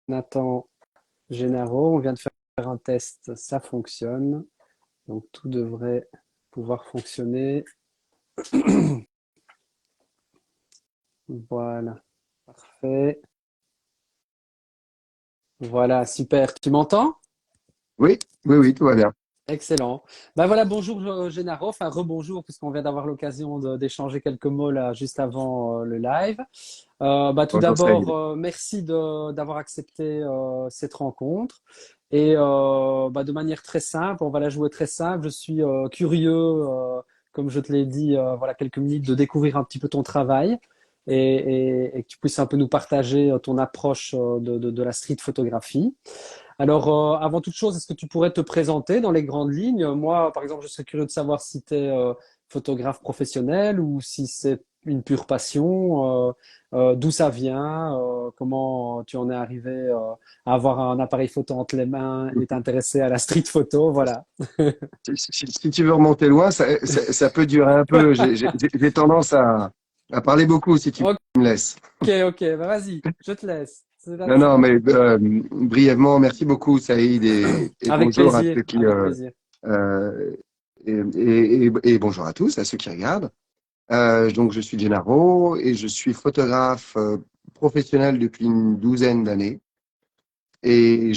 Nathan Gennaro. On vient de faire un test, ça fonctionne. Donc tout devrait pouvoir fonctionner. Voilà, parfait. Voilà, super. Tu m'entends? Oui, oui, oui, tout va bien. Excellent. Ben voilà, bonjour Gennaro, enfin rebonjour puisqu'on vient d'avoir l'occasion d'échanger quelques mots là juste avant le live. Tout Bonjour d'abord, Saïd. merci d'avoir accepté cette rencontre. Et de manière très simple, on va la jouer très simple. Je suis curieux, comme je te l'ai dit, voilà quelques minutes, de découvrir un petit peu ton travail et que tu puisses un peu nous partager ton approche de la street photographie. Alors, avant toute chose, est-ce que tu pourrais te présenter dans les grandes lignes? Moi, par exemple, je serais curieux de savoir si tu es photographe professionnel ou si c'est une pure passion, d'où ça vient, comment tu en es arrivé à avoir un appareil photo entre les mains et t'intéresser à la street photo, voilà. Si tu veux remonter loin, ça peut durer un peu. J'ai tendance à parler beaucoup si tu Ok, me laisses. ok, vas-y, je te laisse. C'est à Non, non, toi. mais brièvement, merci beaucoup Saïd et bonjour à ceux qui Avec plaisir. euh, et bonjour à tous, à ceux qui regardent. Donc je suis Gennaro et je suis photographe professionnel depuis une douzaine d'années. Et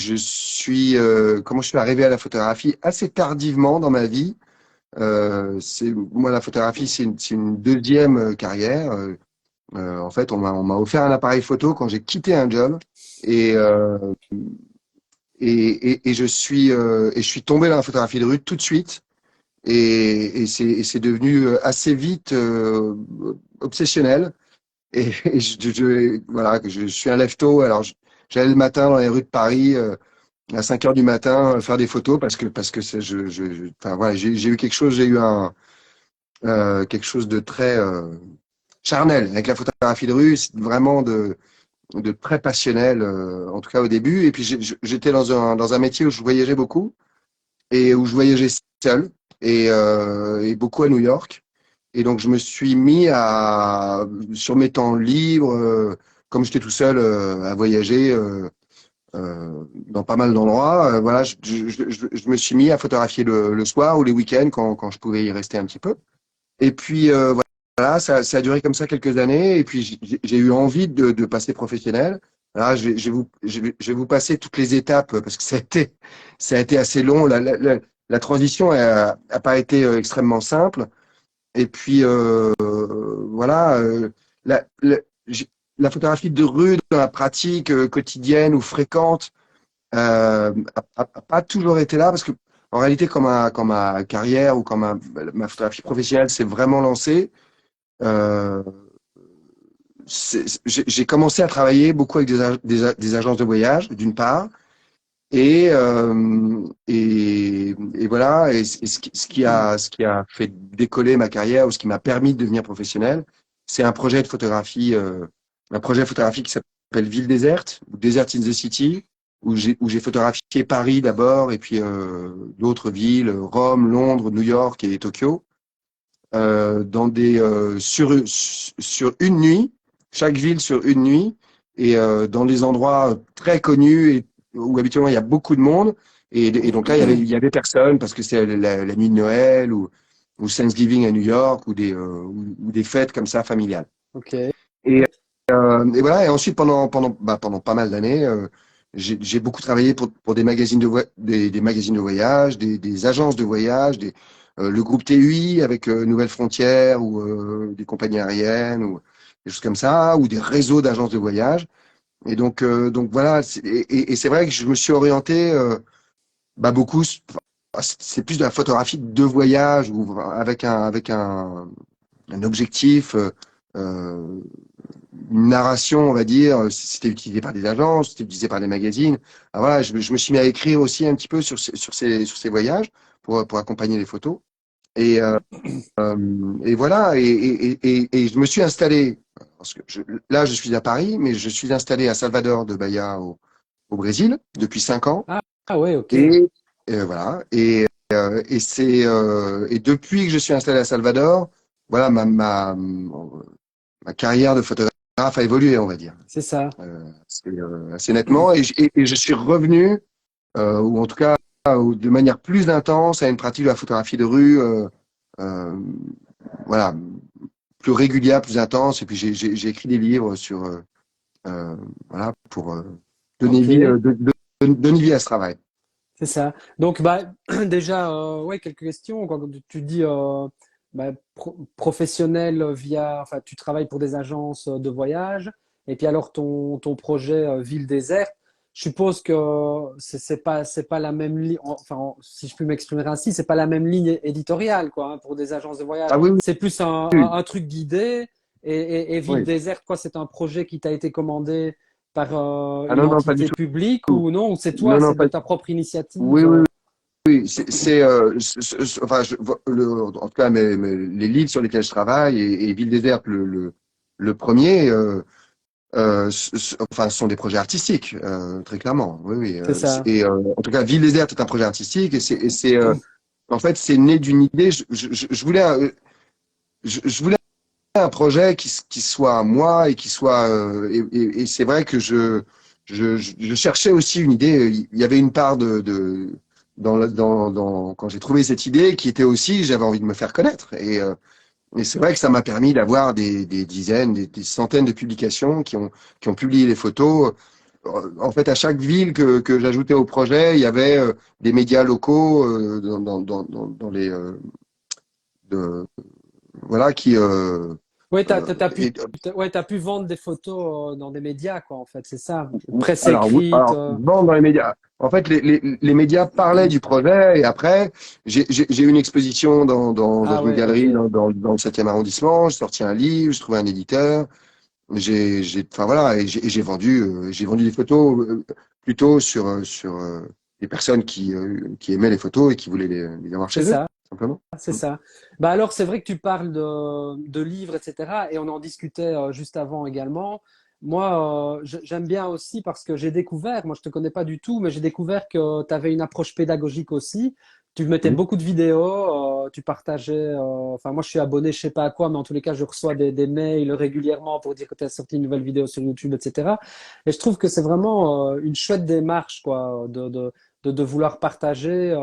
comment je suis arrivé à la photographie assez tardivement dans ma vie. Moi, la photographie, c'est une deuxième carrière. En fait, on m'a offert un appareil photo quand j'ai quitté un job et, euh, et je suis tombé dans la photographie de rue tout de suite et c'est devenu assez vite obsessionnel. Voilà, je suis un lève-tôt. Alors, j'allais le matin dans les rues de Paris à 5 heures du matin faire des photos parce que enfin, voilà, j'ai eu quelque chose, j'ai eu quelque chose de très charnel avec la photographie de rue, c'est vraiment de très passionnel, en tout cas au début. Et puis j'étais dans un métier où je voyageais beaucoup et où je voyageais seul et beaucoup à New York. Et donc je me suis mis sur mes temps libres, comme j'étais tout seul à voyager dans pas mal d'endroits, voilà, je me suis mis à photographier le soir ou les week-ends quand je pouvais y rester un petit peu. Et puis voilà, ça a duré comme ça quelques années. Et puis j'ai eu envie de passer professionnel. Là, je vais vous passer toutes les étapes parce que ça a été assez long. La transition a pas été extrêmement simple. Et puis voilà, la, la, j'ai- la photographie de rue dans la pratique quotidienne ou fréquente a pas toujours été là parce que en réalité, quand ma carrière ou ma photographie professionnelle s'est vraiment lancée, euh, j'ai commencé à travailler beaucoup avec des agences de voyage, d'une part, et voilà, et ce qui a fait décoller ma carrière ou ce qui m'a permis de devenir professionnel, c'est un projet photographique qui s'appelle Ville déserte, ou Desert in the City, où j'ai photographié Paris d'abord, et puis d'autres villes, Rome, Londres, New York et Tokyo, sur une nuit, chaque ville sur une nuit, et dans des endroits très connus et où habituellement il y a beaucoup de monde. Et donc là, il y avait personne parce que c'est la nuit de Noël ou Thanksgiving à New York ou des fêtes comme ça familiales. Ok, Et, et voilà. Et ensuite, pendant pas mal d'années, j'ai beaucoup travaillé pour des magazines des magazines de voyage, des agences de voyage, le groupe TUI avec Nouvelles Frontières ou des compagnies aériennes ou des choses comme ça, ou des réseaux d'agences de voyage. Donc voilà. Et c'est vrai que je me suis orienté beaucoup. C'est plus de la photographie de voyage ou un objectif. Euh, une narration, on va dire, c'était utilisé par des agences, c'était utilisé par des magazines. Alors voilà, je me suis mis à écrire aussi un petit peu sur ces voyages pour accompagner les photos. Et, euh, et voilà, et je me suis installé, parce que là je suis à Paris, mais je suis installé à Salvador de Bahia au Brésil depuis 5 ans. ah ouais, ok. Et voilà, et depuis que je suis installé à Salvador, voilà, ma carrière de photographe a évolué, on va dire, c'est ça. assez nettement. Et je suis revenu, ou en tout cas de manière plus intense, à une pratique de la photographie de rue, euh, voilà, plus régulière, plus intense. Et puis j'ai écrit des livres sur, voilà, pour donner vie, Ok. donner vie à ce travail. C'est ça. Donc, bah, déjà, ouais, quelques questions. Quand tu dis bah, professionnel via, enfin, tu travailles pour des agences de voyage, et puis alors ton projet Ville déserte, je suppose que c'est pas la même ligne, enfin, si je puis m'exprimer ainsi, c'est pas la même ligne éditoriale, quoi, hein, pour des agences de voyage. Ah oui, C'est plus oui, un truc guidé, et Ville oui. déserte, quoi, c'est un projet qui t'a été commandé par Ah une non, non, pas du entité tout. publique ou non, ou c'est toi, Non, non, c'est de pas. ta propre initiative. Oui, oui, oui. Enfin, en tout cas, les livres sur lesquels je travaille et Ville déserte, le premier, enfin, ce sont des projets artistiques, très clairement. Oui, oui. C'est ça. En tout cas, Ville déserte est un projet artistique en fait, c'est né d'une idée. Je voulais un projet qui soit à moi et qui soit et c'est vrai que je cherchais aussi une idée. Il y avait une part quand j'ai trouvé cette idée qui était aussi j'avais envie de me faire connaître et c'est vrai que ça m'a permis d'avoir des dizaines, des centaines de publications qui ont publié les photos. En fait, à chaque ville que j'ajoutais au projet, il y avait des médias locaux dans les voilà qui Oui, et, t'as pu vendre des photos dans des médias, quoi, en fait, c'est ça. Presse alors, oui, écrite. alors, vendre dans les médias. En fait, les médias parlaient du projet et après, j'ai eu une exposition dans Ah une ouais, ok. galerie dans le 7e arrondissement. J'ai sorti un livre, j'ai trouvé un éditeur. Enfin voilà, et j'ai vendu des photos plutôt sur les personnes qui aimaient les photos et qui voulaient les avoir C'est chez eux, ça. simplement. C'est ça. Bah alors, c'est vrai que tu parles de livres, etc. Et on en discutait juste avant également. Moi, j'aime bien aussi parce que j'ai découvert, moi je te connais pas du tout, mais j'ai découvert que tu avais une approche pédagogique aussi. Tu mettais Mhm. beaucoup de vidéos, tu partageais, enfin moi je suis abonné, je sais pas à quoi, mais en tous les cas je reçois des mails régulièrement pour dire que tu as sorti une nouvelle vidéo sur YouTube, etc. Et je trouve que c'est vraiment une chouette démarche, quoi, de vouloir partager.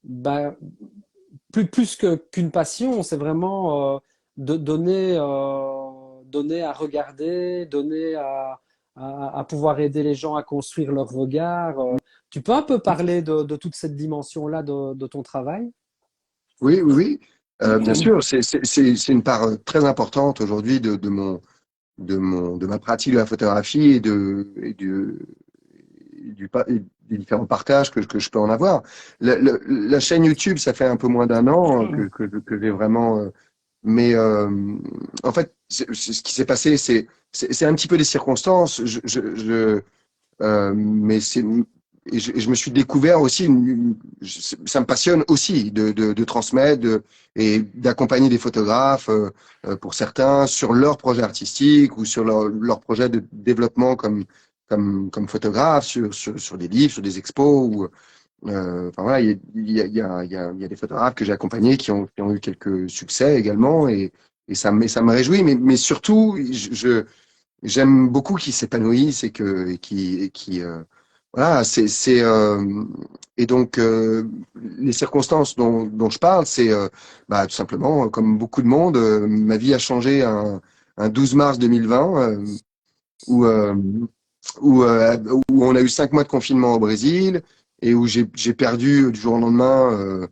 Bah, plus qu'une passion, c'est vraiment de donner à regarder, donner à pouvoir aider les gens à construire leur regard. Tu peux un peu parler de toute cette dimension-là de ton travail? Oui, oui, oui. Bien sûr, c'est une part très importante aujourd'hui de ma pratique de la photographie et des différents partages que je peux en avoir. La chaîne YouTube, ça fait un peu moins d'un an que j'ai vraiment. Mais en fait, ce qui s'est passé, c'est un petit peu des circonstances. Mais et je me suis découvert aussi, ça me passionne aussi de transmettre et d'accompagner des photographes pour certains sur leurs projets artistiques ou sur leur projet de développement comme photographe, sur des livres, sur des expos. Enfin voilà, il y a des photographes que j'ai accompagnés qui ont eu quelques succès également et ça me réjouit. Mais surtout, j'aime beaucoup qu'ils s'épanouissent et qui voilà, et donc les circonstances dont je parle, c'est bah, tout simplement comme beaucoup de monde, ma vie a changé un 12 mars 2020 où euh, où on a eu 5 mois de confinement au Brésil et où j'ai perdu du jour au lendemain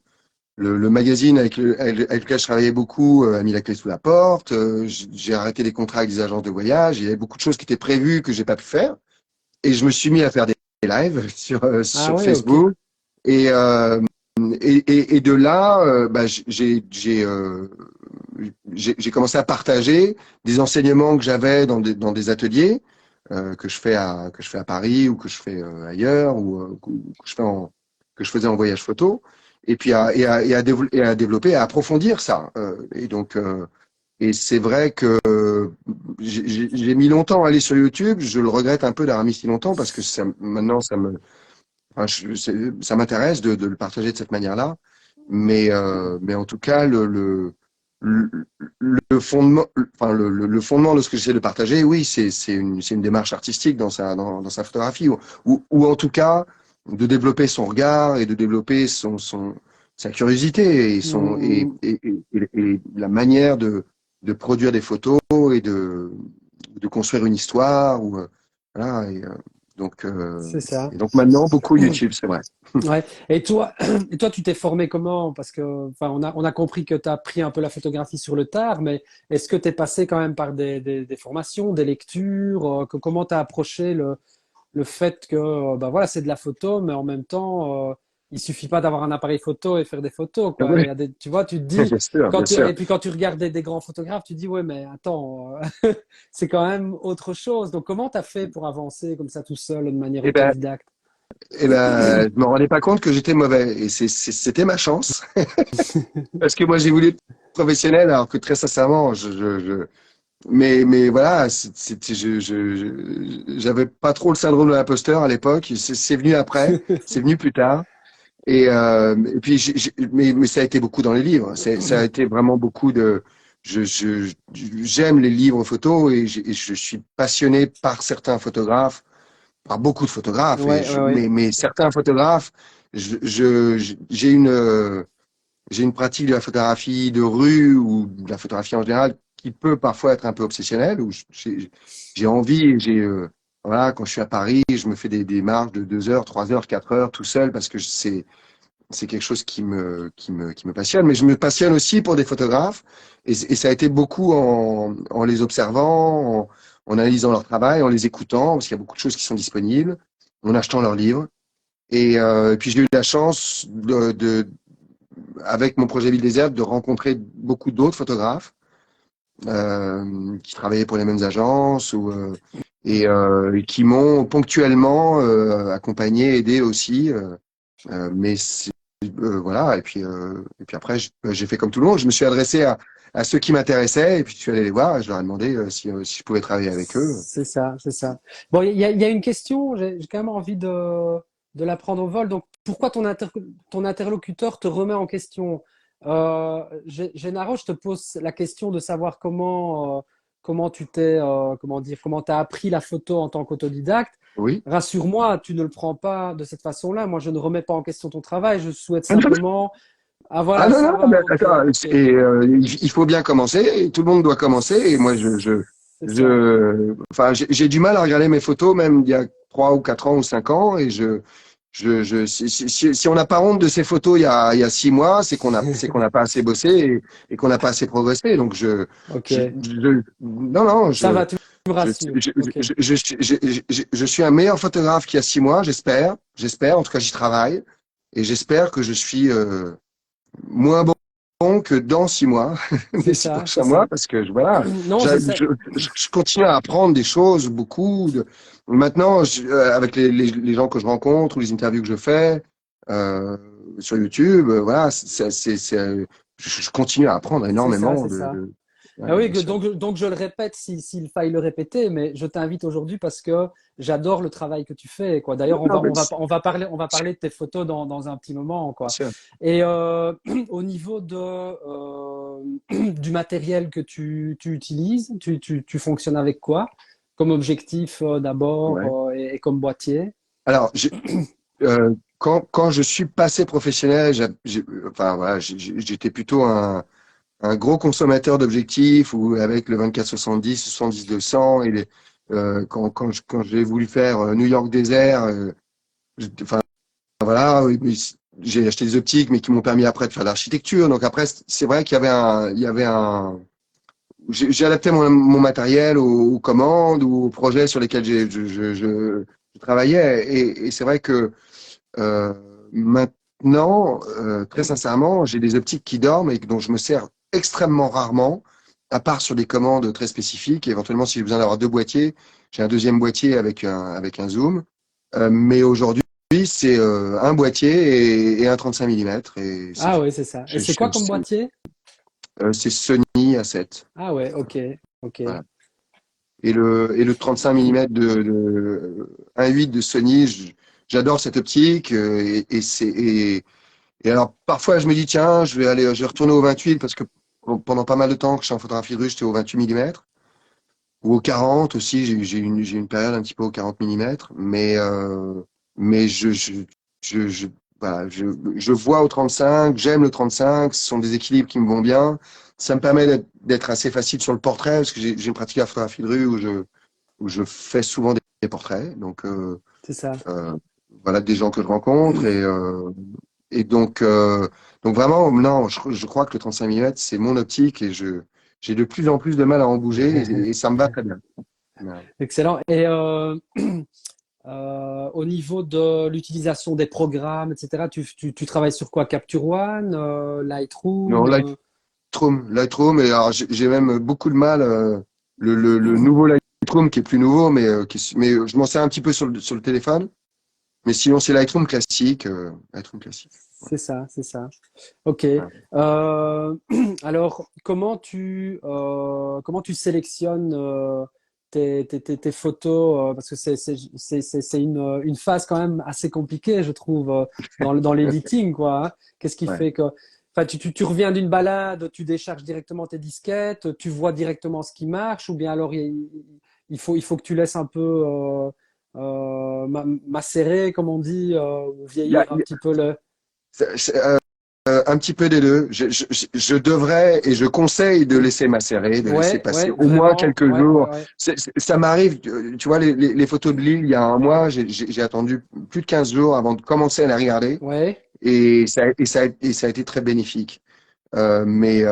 le magazine avec lequel je travaillais beaucoup a mis la clé sous la porte. J'ai arrêté les contrats avec des agences de voyage. Il y avait beaucoup de choses qui étaient prévues que j'ai pas pu faire. Et je me suis mis à faire des lives Ah sur oui, ok. Facebook. Et, et de là, bah, j'ai commencé à partager des enseignements que j'avais dans des ateliers que je fais à Paris ou que je fais ailleurs ou que je faisais en voyage photo. Et puis et à développer, à approfondir ça. Et c'est vrai que j'ai mis longtemps à aller sur YouTube. Je le regrette un peu d'avoir mis si longtemps parce que maintenant enfin, ça m'intéresse de le partager de cette manière-là. Mais en tout cas, le, le fondement, enfin, le fondement de ce que j'essaie de partager, oui, c'est une démarche artistique dans sa photographie, ou en tout cas, de développer son regard et de développer sa curiosité Mhm. et la manière de produire des photos et de construire une histoire. Voilà, C'est ça. et donc maintenant, beaucoup YouTube, c'est vrai. Ouais. Et toi, tu t'es formé comment? Parce que, enfin, on a compris que tu as pris un peu la photographie sur le tard, mais est-ce que tu es passé quand même par des formations, des lectures? Comment tu as approché le fait que, bah voilà, c'est de la photo, mais en même temps, il suffit pas d'avoir un appareil photo et faire des photos, quoi. Oui, Il y a des, tu vois, tu te dis, bien sûr, bien sûr. et puis quand tu regardes des grands photographes, tu te dis, ouais, mais attends, c'est quand même autre chose. Donc, comment tu as fait pour avancer comme ça tout seul, de manière Eh ben, autodidacte? je me rendais pas compte que j'étais mauvais. Et c'était ma chance. Parce que moi, j'ai voulu être professionnel, alors que très sincèrement, mais voilà, j'avais pas trop le syndrome de l'imposteur à l'époque. C'est venu après, c'est venu plus tard. Et puis, mais ça a été beaucoup dans les livres. Ça a été vraiment beaucoup de. J'aime les livres photos et je suis passionné par certains photographes, par beaucoup de photographes. Ouais, ouais, ouais. Mais certains photographes, j'ai une pratique de la photographie de rue ou de la photographie en général qui peut parfois être un peu obsessionnelle, où j'ai envie, voilà, quand je suis à Paris, je me fais des marches de 2 heures, 3 heures, 4 heures tout seul parce que c'est quelque chose qui me passionne. Mais je me passionne aussi pour des photographes et ça a été beaucoup en les observant, en analysant leur travail, en les écoutant, parce qu'il y a beaucoup de choses qui sont disponibles, en achetant leurs livres. Et puis j'ai eu la chance avec mon projet Ville Déserte, de rencontrer beaucoup d'autres photographes qui travaillaient pour les mêmes agences et qui m'ont ponctuellement accompagné, aidé aussi. Mais voilà, et puis après, j'ai fait comme tout le monde. Je me suis adressé à ceux qui m'intéressaient et puis je suis allé les voir et je leur ai demandé si je pouvais travailler avec eux. C'est ça, c'est ça. Bon, il y a une question, j'ai quand même envie de la prendre au vol. Donc, pourquoi ton interlocuteur te remet en question? Gennaro, je te pose la question de savoir comment tu t'es, comment dire, comment t'as appris la photo en tant qu'autodidacte. Oui. Rassure-moi, tu ne le prends pas de cette façon-là. Moi, je ne remets pas en question ton travail. Je souhaite simplement. Ah, Ah voilà, non, ça non, va, mais ok, attends, ok. il faut bien commencer, et tout le monde doit commencer, et moi, C'est ça. enfin, j'ai du mal à regarder mes photos, même il y a 3 ou 4 ans ou 5 ans, et si on n'a pas honte de ces photos il y a 6 mois, c'est qu'on n'a pas assez bossé et qu'on n'a pas assez progressé, donc Ok. non, non, Ça va, tu me je, rassures. je, Ok. je suis un meilleur photographe qu'il y a 6 mois, j'espère, en tout cas, j'y travaille, et j'espère que je suis, moins bon que dans 6 mois, C'est les six ça, c'est prochains mois, ça. parce que voilà, Non, c'est ça. je continue à apprendre des choses, beaucoup. Maintenant, avec les gens que je rencontre ou les interviews que je fais euh, sur YouTube, voilà, je continue à apprendre C'est ça, énormément c'est ça. ouais, Ah oui, bien sûr. donc je le répète s'il faille le répéter, mais je t'invite aujourd'hui parce que j'adore le travail que tu fais, quoi. D'ailleurs, Non, mais on va parler de tes photos dans un petit moment, bien quoi. sûr. Et au niveau du matériel que tu utilises, tu fonctionnes avec quoi? Comme objectif Ouais. d'abord et comme boîtier? Alors, quand je suis passé professionnel, enfin voilà, j'étais plutôt un gros consommateur d'objectifs ou avec le 24-70, 70-200 quand j'ai voulu faire New York désert, enfin voilà, oui, mais j'ai acheté des optiques mais qui m'ont permis après de faire de l'architecture. Donc après c'est vrai il y avait un j'ai adapté mon matériel aux commandes ou aux projets sur lesquels je travaillais et c'est vrai que euh, maintenant, très sincèrement, j'ai des optiques qui dorment et dont je me sers extrêmement rarement, à part sur des commandes très spécifiques. Et éventuellement, si j'ai besoin d'avoir 2 boîtiers, j'ai un deuxième boîtier avec un zoom. Mais aujourd'hui, c'est un boîtier et un 35 mm et c'est Ah tout. oui, c'est ça. Et c'est quoi comme boîtier? C'est Sony A7. Ah ouais, ok, ok. Voilà. Et le 35 mm de 1.8 de Sony, j'adore cette optique et alors, parfois, je me dis, tiens, je vais retourner au 28 parce que pendant pas mal de temps que je suis en photographie de rue, j'étais au 28 mm. Ou au 40 aussi, j'ai une période un petit peu au 40 mm, mais voilà, je vois au 35, j'aime le 35, ce sont des équilibres qui me vont bien. Ça me permet d'être assez facile sur le portrait, parce que j'ai une pratique à la photographie de rue où je fais souvent des portraits, donc C'est ça. euh, voilà, des gens que je rencontre, et donc vraiment, non, je crois que le 35 mm, c'est mon optique, et j'ai de plus en plus de mal à en bouger, et ça me va très bien. Ouais. Excellent. Et au niveau de l'utilisation des programmes, etc., tu travailles sur quoi? Capture One, Non, Lightroom Lightroom, et alors j'ai même beaucoup de mal, le nouveau Lightroom qui est plus nouveau, mais je m'en sers un petit peu sur le téléphone, mais sinon c'est Lightroom classique. Ouais. C'est ça, c'est ça. Ok. Ouais. Alors, comment tu sélectionnes tes photos parce que c'est une phase quand même assez compliquée, je trouve, dans l'editing, quoi. Hein. Qu'est-ce qui Ouais. fait que, enfin, tu reviens d'une balade, tu décharges directement tes disquettes, tu vois directement ce qui marche, ou bien alors il faut que tu laisses un peu macérer, comme on dit, ou Il y a, vieillir un petit peu le. c'est, un petit peu des deux. Je devrais et je conseille de laisser macérer, de laisser Ouais, passer ouais, au moins vraiment, quelques ouais, ouais, jours. ouais, Ça m'arrive, tu vois, les photos de l'île, il y a un mois, j'ai attendu plus de 15 jours avant de commencer à les regarder. ouais, Et ça a été très bénéfique. Mais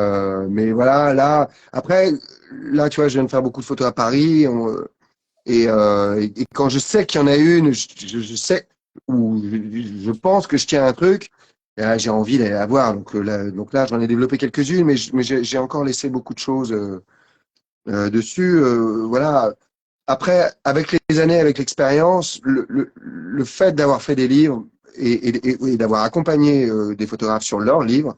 voilà, là, après, là, tu vois, je viens de faire beaucoup de photos à Paris. Et quand je sais qu'il y en a une, je sais, ou je pense que je tiens un truc, et là, j'ai envie d'aller la voir. Donc là, j'en ai développé quelques-unes, mais j'ai encore laissé beaucoup de choses dessus. Voilà. Après, avec les années, avec l'expérience, le fait d'avoir fait des livres et d'avoir accompagné des photographes sur leurs livres,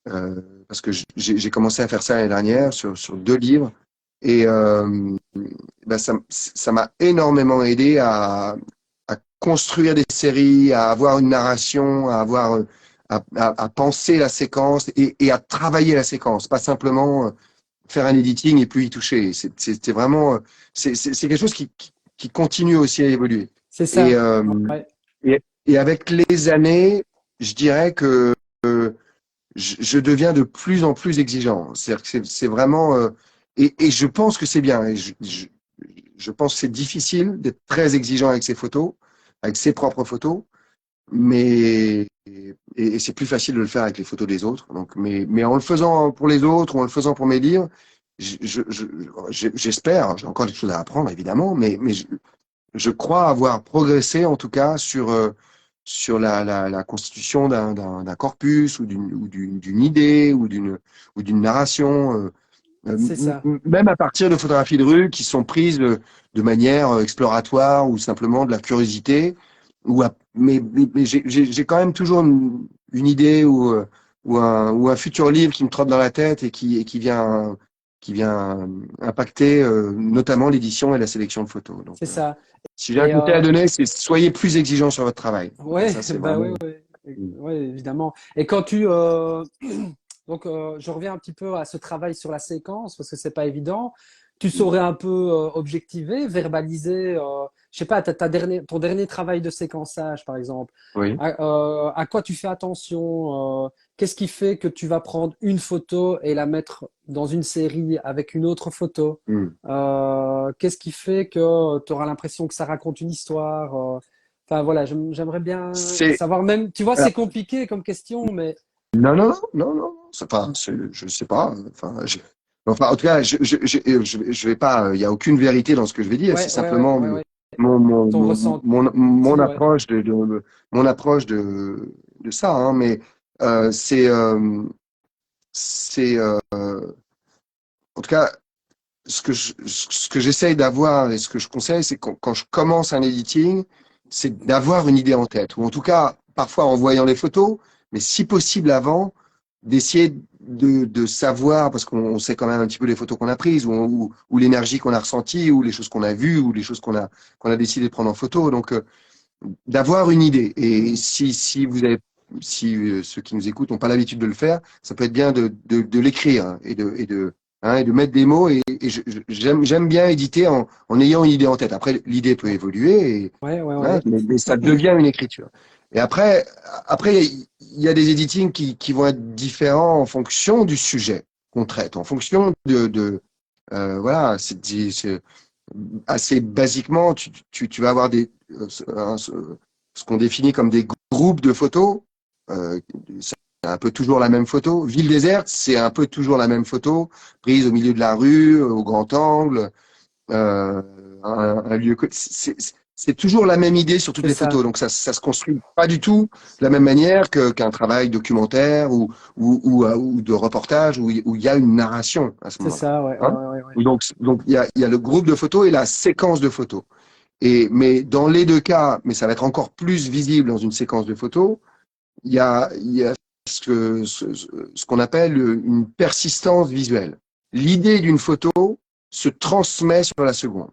euh, parce que j'ai commencé à faire ça l'année dernière sur 2 livres, et ben ça m'a énormément aidé à construire des séries, à avoir une narration, à penser la séquence et à travailler la séquence, pas simplement faire un editing et puis y toucher. C'était vraiment, c'est quelque chose qui continue aussi à évoluer. c'est Et, ça. euh, Ouais, et avec les années, je dirais que je deviens de plus en plus exigeant. C'est-à-dire que c'est vraiment, et je pense que c'est bien. Je pense que c'est difficile d'être très exigeant avec ses photos, avec ses propres photos, et c'est plus facile de le faire avec les photos des autres. Donc, mais en le faisant pour les autres ou en le faisant pour mes livres, j'espère, j'ai encore des choses à apprendre évidemment, mais je crois avoir progressé en tout cas sur la constitution d'un corpus ou d'une idée ou d'une narration, c'est ça. même à partir de photographies de rue qui sont prises de manière exploratoire ou simplement de la curiosité. Mais j'ai quand même toujours une idée ou un futur livre qui me trotte dans la tête et qui vient impacter notamment l'édition et la sélection de photos. Donc, C'est ça. si j'ai un Et conseil à donner, c'est soyez plus exigeant sur votre travail. ouais, Ça, c'est bah vraiment. ouais, ouais, ouais, évidemment. Et quand donc je reviens un petit peu à ce travail sur la séquence parce que c'est pas évident. Tu saurais un peu objectiver, verbaliser, je sais pas, ton dernier travail de séquençage par exemple. Oui. À quoi tu fais attention? Qu'est-ce qui fait que tu vas prendre une photo et la mettre dans une série avec une autre photo? Mm. Qu'est-ce qui fait que tu auras l'impression que ça raconte une histoire? Enfin voilà, j'aimerais bien C'est. savoir même. Tu vois, Alors, c'est compliqué comme question, mais non, non, non, non, non. Enfin, je sais pas. Enfin, en tout cas, je vais pas. Il y a aucune vérité dans ce que je vais dire. C'est ouais, ouais, ouais, simplement ouais, ouais. mon, mon, Ton mon, ressenti, mon ouais. approche mon approche de ça. Hein. Mais euh, c'est, euh, c'est, en tout cas, ce que j'essaye d'avoir et ce que je conseille, c'est quand je commence un editing, c'est d'avoir une idée en tête, ou en tout cas, parfois en voyant les photos, mais si possible avant, d'essayer de savoir, parce qu'on sait quand même un petit peu les photos qu'on a prises, ou l'énergie qu'on a ressentie, ou les choses qu'on a vues, ou les choses qu'on a décidé de prendre en photo. Donc, d'avoir une idée. Et si vous avez si ceux qui nous écoutent n'ont pas l'habitude de le faire, ça peut être bien de l'écrire et de mettre des mots. J'aime bien éditer en ayant une idée en tête. Après, l'idée peut évoluer, Ouais, ouais, hein, ouais. mais ça devient une écriture. Et après, il y a des editings qui vont être différents en fonction du sujet qu'on traite, en fonction voilà, c'est assez basiquement, tu vas avoir ce qu'on définit comme des groupes de photos. C'est un peu toujours la même photo. Ville déserte, c'est un peu toujours la même photo, prise au milieu de la rue, au grand angle, euh, un lieu. C'est toujours la même idée sur toutes C'est les photos. ça. Donc ça se construit pas du tout de la même manière qu'un travail documentaire ou de reportage où il y a une narration à ce C'est moment-là. ça, ouais, ouais, Hein? ouais, ouais, ouais. Donc il y a le groupe de photos et la séquence de photos. Mais dans les deux cas, mais ça va être encore plus visible dans une séquence de photos, il y a ce qu'on appelle une persistance visuelle. L'idée d'une photo se transmet sur la seconde.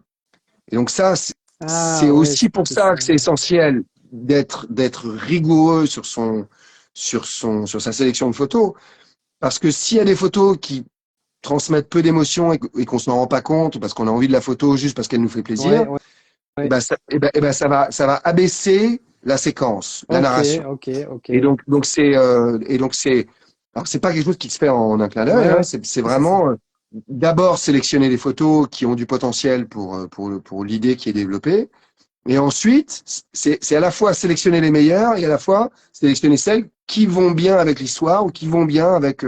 Et donc ça, c'est Ah ouais, aussi pour c'est ça ça. que c'est essentiel d'être rigoureux sur sa sélection de photos. Parce que s'il y a des photos qui transmettent peu d'émotions et qu'on s'en rend pas compte parce qu'on a envie de la photo juste parce qu'elle nous fait plaisir, Ouais, ouais, et ouais. ben ça va abaisser la séquence, la Ok, narration. ok, ok. C'est alors c'est pas quelque chose qui se fait en un clin d'œil, Ouais, hein, ouais, c'est c'est ça. vraiment d'abord sélectionner les photos qui ont du potentiel pour l'idée qui est développée. Et ensuite, c'est à la fois sélectionner les meilleurs et à la fois sélectionner celles qui vont bien avec l'histoire ou qui vont bien avec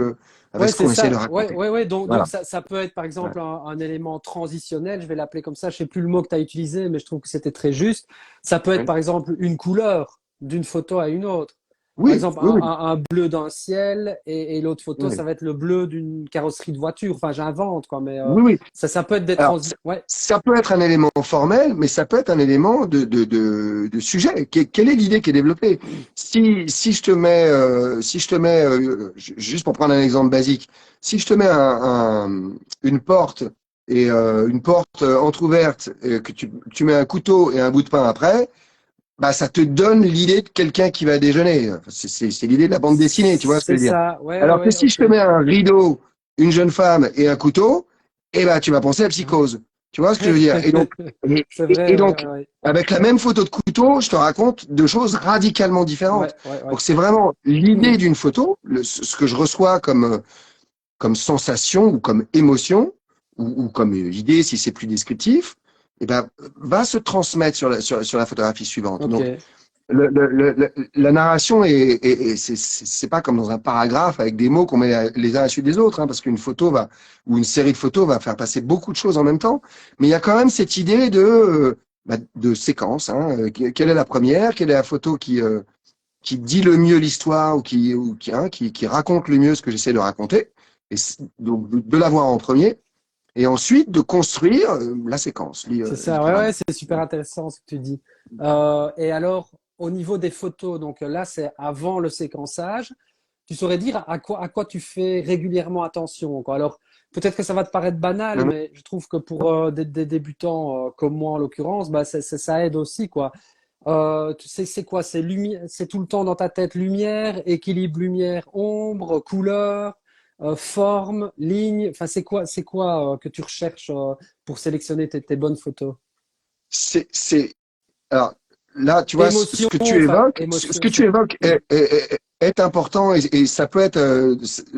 Ouais, ce c'est qu'on essaie de ça. Ouais, raconter. ouais, ouais. Donc Voilà. ça peut être par Ouais. exemple un élément transitionnel, je vais l'appeler comme ça. Je sais plus le mot que tu as utilisé, mais je trouve que c'était très juste. Ça peut être Oui, par exemple une couleur d'une photo à une autre. Par oui, exemple, oui, oui. un bleu d'un ciel et l'autre photo, Oui. ça va être le bleu d'une carrosserie de voiture. Enfin, j'invente, quoi, mais Oui, oui. ça peut être des Alors, transi. Ouais, ça peut être un élément formel, mais ça peut être un élément de sujet. Quelle est l'idée qui est développée? Si je te mets, juste pour prendre un exemple basique, si je te mets une porte et une porte entrouverte, et que tu mets un couteau et un bout de pain après, bah ça te donne l'idée de quelqu'un qui va déjeuner. C'est l'idée de la bande dessinée, tu vois ce que c'est je veux dire? ça. Ouais, ouais, Alors que ouais. si je Ok. te mets un rideau, une jeune femme et un couteau, eh ben tu vas penser à Ouais. Psychose. Tu vois ce que je veux dire? C'est vrai. Et Ouais, donc ouais, ouais. avec la même photo de couteau, je te raconte deux choses radicalement différentes. Ouais, ouais, ouais. Donc c'est vraiment l'idée d'une photo, ce que je reçois comme sensation ou comme émotion ou comme idée si c'est plus descriptif, eh ben va se transmettre sur la photographie suivante. Ok. Donc la narration c'est pas comme dans un paragraphe avec des mots qu'on met les uns à la suite des autres, hein, parce qu'une photo va ou une série de photos va faire passer beaucoup de choses en même temps. Mais il y a quand même cette idée de séquence. Hein, quelle est la première? Quelle est la photo qui dit le mieux l'histoire qui raconte le mieux ce que j'essaie de raconter? Donc de l'avoir en premier et ensuite de construire la séquence C'est ça, ouais, ouais, littéralement. c'est super intéressant ce que tu dis. Et alors, au niveau des photos, donc là, c'est avant le séquençage. Tu saurais dire à quoi tu fais régulièrement attention, quoi. Alors, peut-être que ça va te paraître banal, Mhm. mais je trouve que pour des débutants comme moi en l'occurrence, bah, ça aide aussi, quoi. Tu sais, c'est quoi? C'est tout le temps dans ta tête lumière, équilibre lumière, ombre, couleur, forme, ligne. Enfin, c'est quoi que tu recherches pour sélectionner tes bonnes photos? C'est alors là, tu vois, Émotion, enfin, ce émotion, que tu c'est. évoques est important et ça peut être,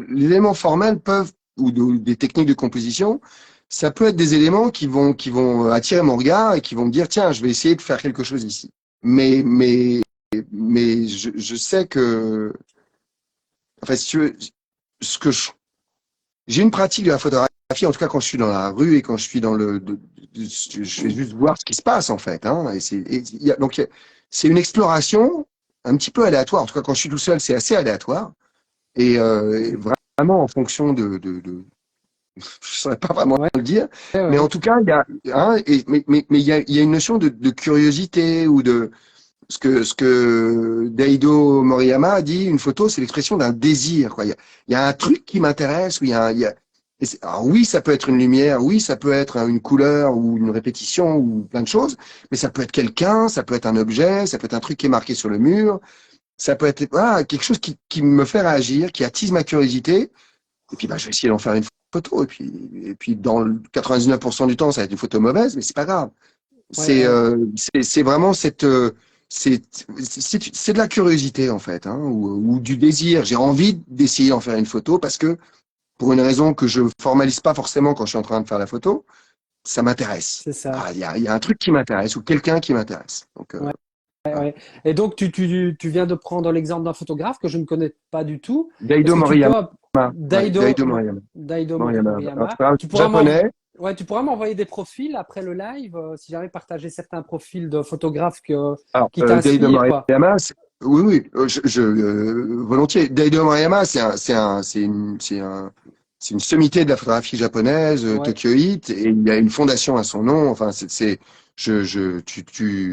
les éléments formels peuvent, des techniques de composition, ça peut être des éléments qui vont attirer mon regard et qui vont me dire, tiens, je vais essayer de faire quelque chose ici. Mais, mais, mais je sais que, en fait, si tu veux, ce que j'ai une pratique de la photographie, en tout cas quand je suis dans la rue et quand je suis je vais juste voir ce qui se passe en fait. Hein, c'est une exploration un petit peu aléatoire. En tout cas quand je suis tout seul, c'est assez aléatoire et vraiment en fonction je ne saurais pas vraiment Ouais, le dire, ouais, mais en ouais. tout cas il y a, hein, il y a une notion de curiosité ou de ce que Daido Moriyama a dit, une photo, c'est l'expression d'un désir. Quoi. Il y a un truc qui m'intéresse, où alors oui, ça peut être une lumière, oui, ça peut être une couleur ou une répétition ou plein de choses, mais ça peut être quelqu'un, ça peut être un objet, ça peut être un truc qui est marqué sur le mur. ça peut être voilà, quelque chose qui me fait réagir, qui attise ma curiosité. Et puis, je vais essayer d'en faire une photo. Et puis dans le 99% du temps, ça va être une photo mauvaise, mais c'est pas grave. Ouais, ouais, C'est vraiment c'est de la curiosité en fait, hein, ou du désir. J'ai envie d'essayer d'en faire une photo parce que pour une raison que je formalise pas forcément quand je suis en train de faire la photo, ça m'intéresse. c'est ça. Il y a un truc qui m'intéresse ou quelqu'un qui m'intéresse. Donc, Ouais, ouais, voilà. ouais. Et donc, tu viens de prendre l'exemple d'un photographe que je ne connais pas du tout. Est-ce Daido que tu peux, Moriyama, ouais, Daido, Daido Moriyama, Daido Moriyama, un Moriyama, photographe tu pourras japonais. ouais, tu pourras m'envoyer des profils après le live, si j'arrive à partager certains profils de photographes Alors, qui Daido t'inspirent, quoi. Moriyama, oui, oui, volontiers. Daido Moriyama, c'est une sommité de la photographie japonaise, Ouais. Tokyo Heat, et il y a une fondation à son nom. Enfin,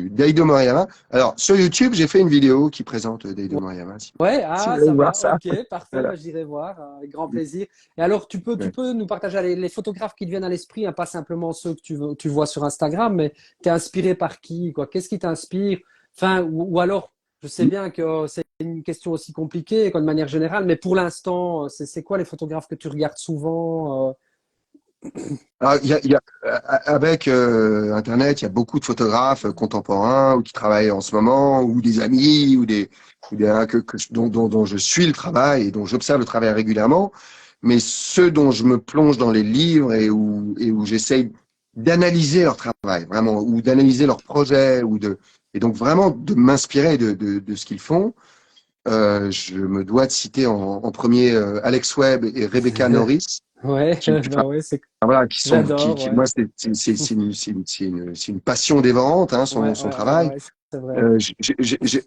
Daido Moriyama. Alors, sur YouTube, j'ai fait une vidéo qui présente Daido Moriyama, Ouais, si vous ah, voulez ça voir va, ça. ok, parfait, Voilà. bah, j'irai voir avec grand plaisir. Et alors, tu Ouais. peux nous partager les photographes qui te viennent à l'esprit, hein, pas simplement ceux que tu vois sur Instagram, mais t'es inspiré par qui, quoi? Qu'est-ce qui t'inspire? Enfin, ou alors, je sais bien que c'est une question aussi compliquée, quoi, de manière générale, mais pour l'instant, c'est quoi les photographes que tu regardes souvent? Alors, avec Internet, il y a beaucoup de photographes contemporains ou qui travaillent en ce moment, ou des amis, ou des dont je suis le travail et dont j'observe le travail régulièrement. Mais ceux dont je me plonge dans les livres et où j'essaye d'analyser leur travail, vraiment, ou d'analyser leurs projets, et donc vraiment de m'inspirer de ce qu'ils font. Je me dois de citer en premier Alex Webb et Rebecca Norris, Ouais, enfin, bah ouais, voilà, j'adore, ouais. moi, c'est une passion dévorante, hein, Ouais, son ouais, ouais, travail. ouais, c'est vrai.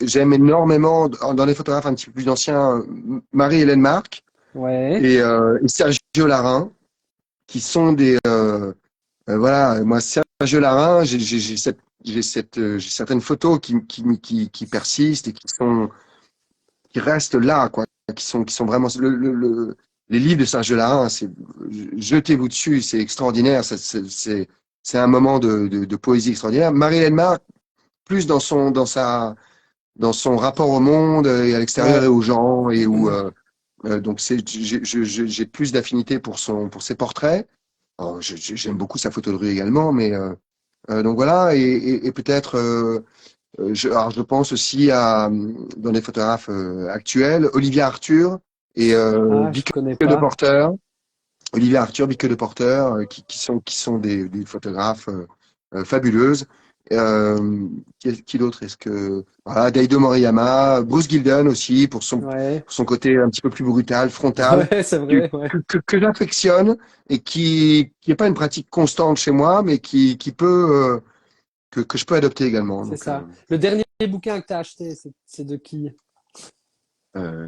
J'aime énormément, dans les photographes un petit peu plus anciens, Marie-Hélène Marc Ouais, et Sergio Larin, qui sont voilà, moi, Sergio Larin, j'ai certaines photos qui persistent et qui restent là, quoi, qui sont vraiment, les livres de Serge Larin, jetez-vous dessus, c'est extraordinaire, c'est un moment de poésie extraordinaire. Marie-Hélène Marc, plus dans son rapport au monde et à l'extérieur et ouais. aux gens et donc j'ai plus d'affinité pour ses portraits. Alors, j'aime beaucoup sa photo de rue également, mais donc voilà et peut-être alors je pense aussi dans les photographes actuels, Olivia Arthur et Ah, je Bieke connais de pas. Porter. Olivia Arthur, Bieke de Porter, qui sont des photographes fabuleuses. Qui d'autre est-ce que voilà, Daido Moriyama, Bruce Gilden aussi Ouais, pour son côté un petit peu plus brutal, frontal, ouais, c'est vrai, ouais. que j'affectionne et qui est pas une pratique constante chez moi, mais qui peut que je peux adopter également. C'est Donc ça. Le dernier bouquin que tu as acheté, c'est de qui?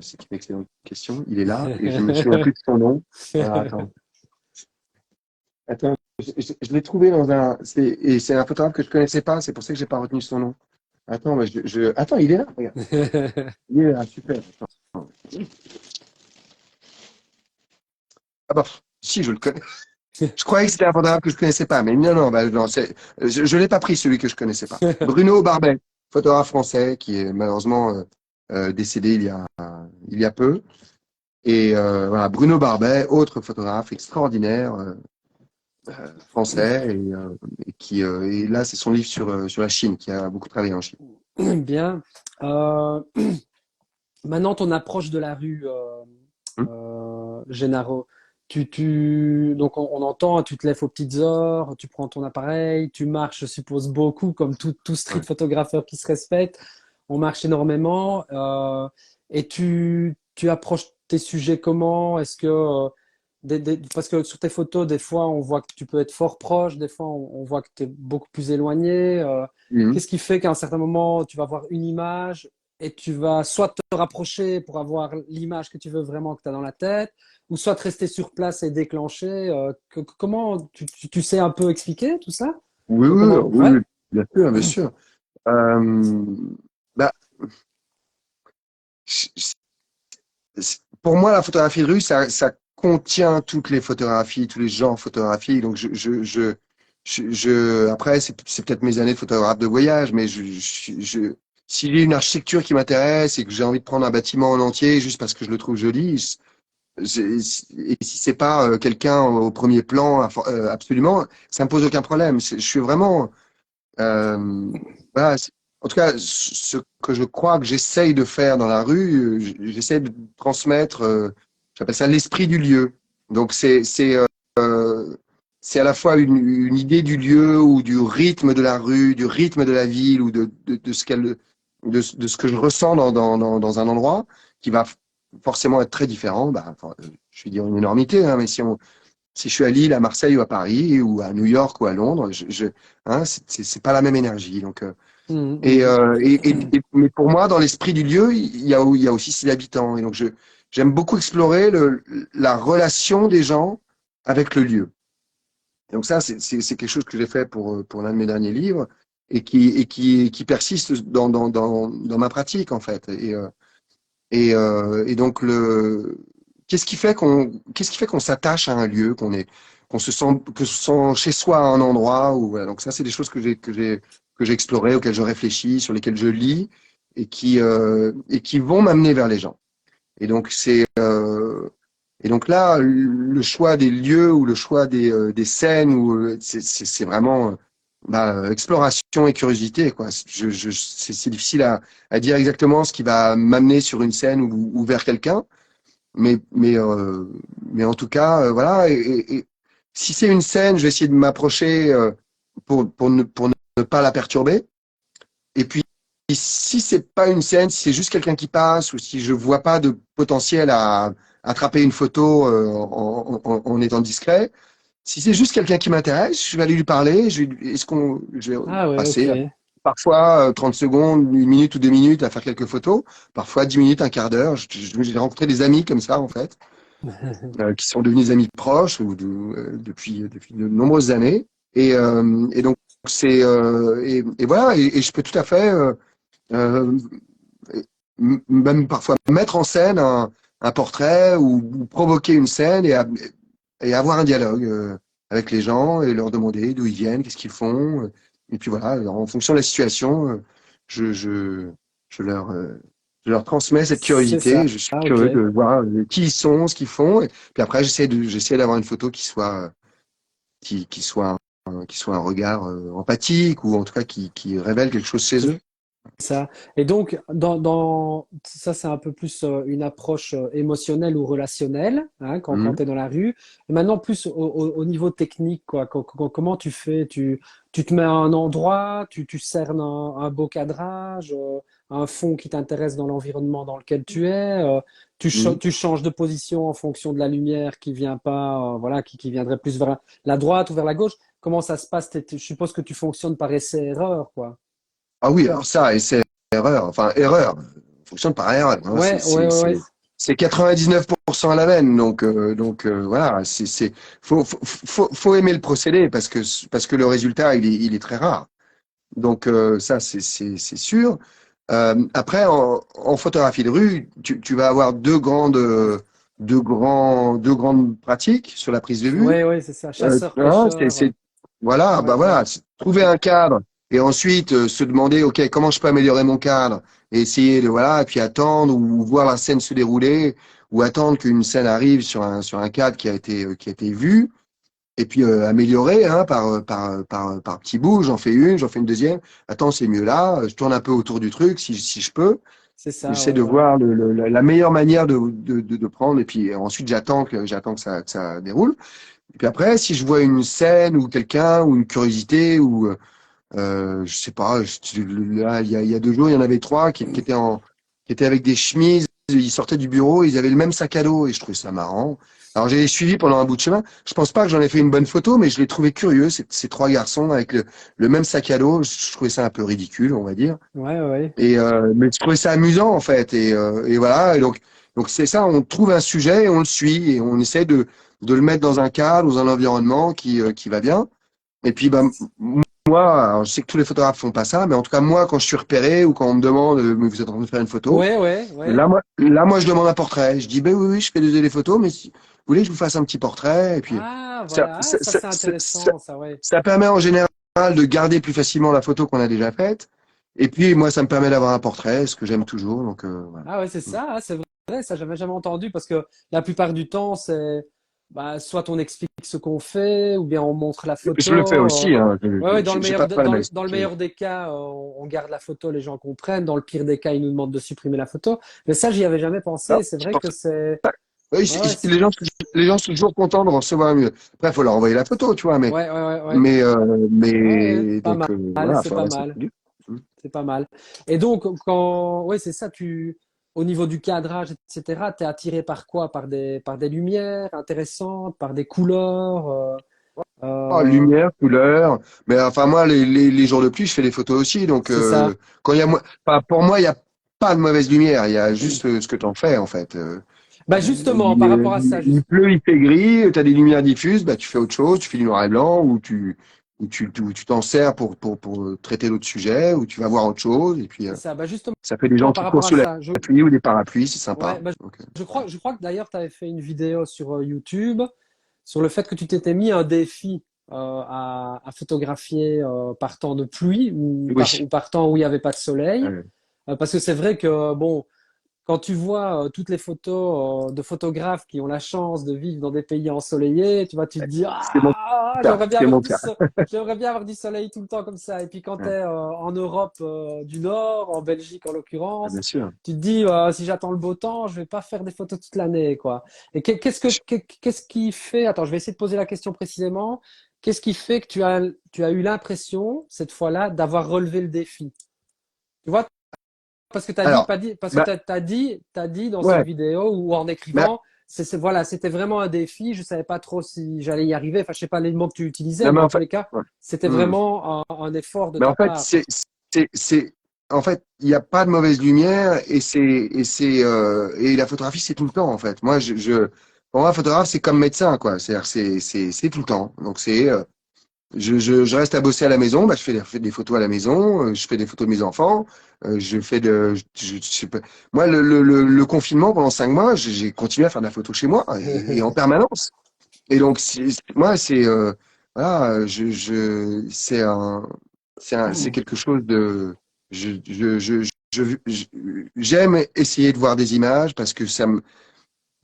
c'est une excellente question. Il est là et je me souviens plus de son nom. Alors, attends, je l'ai trouvé et c'est un photographe que je connaissais pas. C'est pour ça que j'ai pas retenu son nom. Attends, attends, il est là. Regarde, il est là. Super. Attends. Ah bah, si, je le connais. Je croyais que c'était un photographe que je connaissais pas, mais non, non, non, je l'ai pas pris celui que je connaissais pas. Bruno Barbet, photographe français qui est malheureusement décédé il y a peu. Et voilà, Bruno Barbet, autre photographe extraordinaire français et là c'est son livre sur la Chine qui a beaucoup travaillé en Chine. Bien. Euh, Maintenant, ton approche de la rue, Hum, Gennaro, donc on entend, tu te lèves aux petites heures, tu prends ton appareil, tu marches, je suppose, beaucoup, comme tout street ouais. photographeur qui se respecte. On marche énormément. Et tu approches tes sujets comment? Est-ce que, parce que sur tes photos, des fois, on voit que tu peux être fort proche, des fois, on voit que tu es beaucoup plus éloigné. Mhm. Qu'est-ce qui fait qu'à un certain moment, tu vas voir une image et tu vas soit te rapprocher pour avoir l'image que tu veux vraiment que tu as dans la tête, ou soit te rester sur place et déclencher. Comment tu sais un peu expliquer tout ça? Oui, oui, Comment? oui, Ouais, oui, bien sûr, bien sûr. Euh, bah, pour moi, la photographie de rue, ça contient toutes les photographies, tous les genres photographiques. Donc, après, c'est peut-être mes années de photographe de voyage, mais si j'ai une architecture qui m'intéresse et que j'ai envie de prendre un bâtiment en entier juste parce que je le trouve joli, et si c'est pas quelqu'un au premier plan, absolument, ça me pose aucun problème. Je suis vraiment, euh, voilà. En tout cas, ce que je crois que j'essaye de faire dans la rue, j'essaie de transmettre, j'appelle ça l'esprit du lieu. Donc euh, c'est à la fois une idée du lieu ou du rythme de la rue, du rythme de la ville ou de ce qu'elle, de ce que je ressens dans un endroit qui va forcément être très différent. Bah, enfin, je vais dire une énormité, hein, mais si je suis à Lille, à Marseille ou à Paris ou à New York ou à Londres, hein, c'est pas la même énergie. Donc, Mhm, mais pour moi, dans l'esprit du lieu, il y a aussi ses habitants. Et donc, j'aime beaucoup explorer la relation des gens avec le lieu. Donc ça, c'est quelque chose que j'ai fait pour l'un de mes derniers livres qui persiste dans ma pratique, en fait. Et donc, qu'est-ce qui fait qu'on s'attache à un lieu, qu'on se sent, que se sent chez soi à un endroit où, voilà. Donc ça, c'est des choses que j'ai explorées, auxquelles je réfléchis, sur lesquelles je lis et qui vont m'amener vers les gens. Et donc, et donc là, le choix des lieux ou le choix des scènes, c'est vraiment exploration et curiosité, quoi. C'est difficile à dire exactement ce qui va m'amener sur une scène ou vers quelqu'un, mais, mais, euh, mais en tout cas, voilà. Et si c'est une scène, je vais essayer de m'approcher pour ne pas la perturber. Et puis, si c'est pas une scène, si c'est juste quelqu'un qui passe ou si je vois pas de potentiel à attraper une photo en étant discret, si c'est juste quelqu'un qui m'intéresse, je vais aller lui parler. Je vais ah ouais, ok. passer parfois 30 secondes, une minute ou 2 minutes à faire quelques photos, parfois 10 minutes, un quart d'heure. J'ai rencontré des amis comme ça, en fait, qui sont devenus des amis proches depuis de nombreuses années. Et donc, et voilà, et je peux tout à fait euh, même parfois mettre en scène un portrait ou provoquer une scène et avoir un dialogue avec les gens et leur demander d'où ils viennent, qu'est-ce qu'ils font. Et puis voilà, alors, en fonction de la situation, je, je, je leur, euh, je leur transmets cette C'est ça. curiosité. Je suis Ah, ok. curieux de voir qui ils sont, ce qu'ils font. Et puis après, j'essaie d'avoir une photo qui soit, qui soit un regard empathique ou en tout cas qui révèle quelque chose chez eux. Ça. Et donc, ça, c'est un peu plus une approche émotionnelle ou relationnelle, hein, quand Mhm. tu es dans la rue. Et maintenant, plus au niveau technique, quoi. Comment tu fais? Tu te mets à un endroit, tu cernes un beau cadrage, un fond qui t'intéresse dans l'environnement dans lequel tu es. Mhm. Tu changes de position en fonction de la lumière qui vient pas, voilà, qui viendrait plus vers la droite ou vers la gauche. Comment ça se passe? Je suppose que tu fonctionnes par essai-erreur, quoi. Ah oui, alors ça, essai, erreur, enfin erreur, fonctionne par erreur, hein, Ouais, ouais, ouais, ouais. c'est 99% à la veine, voilà, faut aimer le procédé parce que le résultat il est très rare. Donc ça c'est sûr. Après en photographie de rue, tu vas avoir deux grandes pratiques sur la prise de vue. Ouais, ouais, c'est ça. Hein, Chasseur-pêcheur. voilà, Ouais, bah ouais. voilà, trouver un cadre et ensuite se demander, ok, comment je peux améliorer mon cadre et essayer de voilà, et puis attendre ou voir la scène se dérouler ou attendre qu'une scène arrive sur un cadre qui a été vu et puis améliorer hein, par petits bouts. J'en fais une deuxième. Attends, c'est mieux là. Je tourne un peu autour du truc si je peux. C'est ça, J'essaie ouais, de ouais. voir la meilleure manière de prendre et puis ensuite j'attends que ça déroule. Et puis après, si je vois une scène ou quelqu'un ou une curiosité ou je sais pas, là il y a 2 jours, il y en avait trois qui étaient avec des chemises, ils sortaient du bureau, ils avaient le même sac à dos et je trouvais ça marrant. Alors j'ai suivi pendant un bout de chemin. Je pense pas que j'en ai fait une bonne photo, mais je l'ai trouvé curieux ces trois garçons avec le même sac à dos. Je trouvais ça un peu ridicule, on va dire. Ouais, ouais. Mais je trouvais ça amusant en fait. Et voilà. Et donc c'est ça. On trouve un sujet et on le suit et on essaie de le mettre dans un cadre, dans un environnement qui va bien. Et puis bah, moi, alors, je sais que tous les photographes font pas ça, mais en tout cas moi, quand je suis repéré ou quand on me demande, mais vous êtes en train de faire une photo, Ouais, ouais, ouais. là moi, je demande un portrait. Je dis ben oui, oui, je fais des photos, mais si vous voulez, que je vous fasse un petit portrait. Et puis Ah, ça, voilà. Ah, ça, ça, ça, c'est ça, ça- intéressant, ça, ouais. ça permet en général de garder plus facilement la photo qu'on a déjà faite Et puis, moi, ça me permet d'avoir un portrait, ce que j'aime toujours. Donc, voilà. Ah ouais, c'est Mm. ça, hein, c'est vrai, ça j'avais jamais entendu parce que la plupart du temps, c'est bah, soit on explique ce qu'on fait ou bien on montre la Je le fais photo. aussi, hein. Ouais, ouais, J'ai pas de problème à dans le expliquer. meilleur des cas, on garde la photo, les gens comprennent. Dans le pire des cas, ils nous demandent de supprimer la photo. Mais ça, j'y avais jamais Ah, pensé. C'est c'est vrai pour que ça. c'est, Oui, ouais, ouais, les gens sont toujours contents de recevoir mieux. Après, il faut leur envoyer la photo, tu vois. ouais, ouais, ouais, ouais. Ouais, pas Donc, mal, voilà, c'est enfin, pas ouais, c'est mal. dur. Mm. C'est pas mal. Et donc, quand, ouais, c'est ça, au niveau du cadrage, etc., t'es attiré par quoi? Par des lumières intéressantes, par des couleurs, Ah, euh, lumière, couleur. Mais enfin, moi, les jours de pluie, je fais des photos aussi. Donc, c'est ça. quand il y a, enfin, pour moi, il n'y a pas de mauvaise lumière. Il y a juste ce que tu en fais, en fait. Bah, justement, par rapport à ça, Il pleut, il fait gris, tu as des lumières diffuses, bah, tu fais autre chose, tu fais du noir et blanc, ou tu t'en sers pour traiter d'autres sujets, ou tu vas voir autre chose. Et puis, c'est ça. Bah, justement, ça fait des gens par qui courent rapport à sous la ça, pluie ou des parapluies, c'est ouais, sympa. bah, Donc, je crois que d'ailleurs, tu avais fait une vidéo sur YouTube sur le fait que tu t'étais mis un défi à photographier par temps de pluie oui. ou par temps où il n'y avait pas de soleil. Euh, Parce que c'est vrai que, bon, quand tu vois toutes les photos de photographes qui ont la chance de vivre dans des pays ensoleillés, tu vois, tu te dis, c'est mon ah, cas, c'est mon cas. j'aimerais bien avoir du soleil tout le temps comme ça. Et puis quand tu es Ouais, en Europe du Nord, en Belgique en bien l'occurrence, sûr. tu te dis, si j'attends le beau temps, je vais pas faire des photos toute l'année, quoi. Et qu'est-ce qui fait, attends, je vais essayer de poser la question précisément. Qu'est-ce qui fait que tu as eu l'impression, cette fois-là, d'avoir relevé le défi? Tu vois, parce que tu as dit, Alors, pas dit, parce que bah, t'as dit dans cette ouais, vidéo ou en mais, écrivant, voilà, c'était vraiment un défi. Je savais pas trop si j'allais y arriver. Enfin, je sais pas les mots que tu utilisais, non, mais mais en en tous fait, les cas, ouais. c'était Hmm. vraiment un effort de Mais en ta fait, part. c'est, en fait, il n'y a pas de mauvaise lumière et la photographie, c'est tout le temps, en fait. Pour moi, photographe, c'est comme médecin, quoi. C'est-à-dire, c'est tout le temps. Donc, je reste à bosser à la maison, bah, fais des photos à la maison, je fais des photos de mes enfants, je fais de, je sais pas. Moi, le confinement pendant 5 mois, j'ai continué à faire de la photo chez moi et en permanence. Et donc, moi, voilà, c'est quelque chose de, je- j'aime essayer de voir des images parce que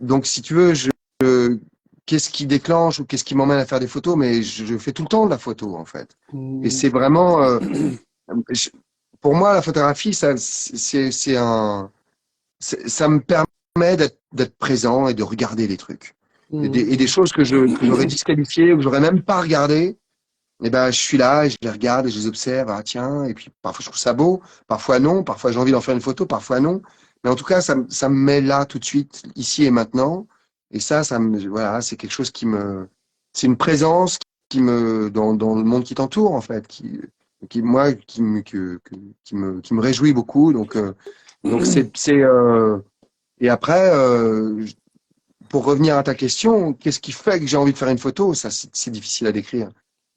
donc si tu veux, qu'est-ce qui déclenche ou qu'est-ce qui m'emmène à faire des photos, mais je fais tout le temps de la photo, en fait. Et Hmm. c'est vraiment, je- pour moi, la photographie, ça me permet d'être présent et de regarder les trucs. Et des Hmm, choses que j'aurais disqualifiées ou que j'aurais même pas regardées, eh ben, je suis là et je les regarde et je les observe. Ah, tiens, et puis parfois je trouve ça beau, parfois non, parfois j'ai envie d'en faire une photo, parfois non. Mais en tout cas, ça me met là tout de suite, ici et maintenant. Et voilà, c'est quelque chose c'est une présence dans le monde qui t'entoure, en fait, moi, qui me réjouit beaucoup. Donc et après, pour revenir à ta question, qu'est-ce qui fait que j'ai envie de faire une photo? Ça, c'est difficile à décrire.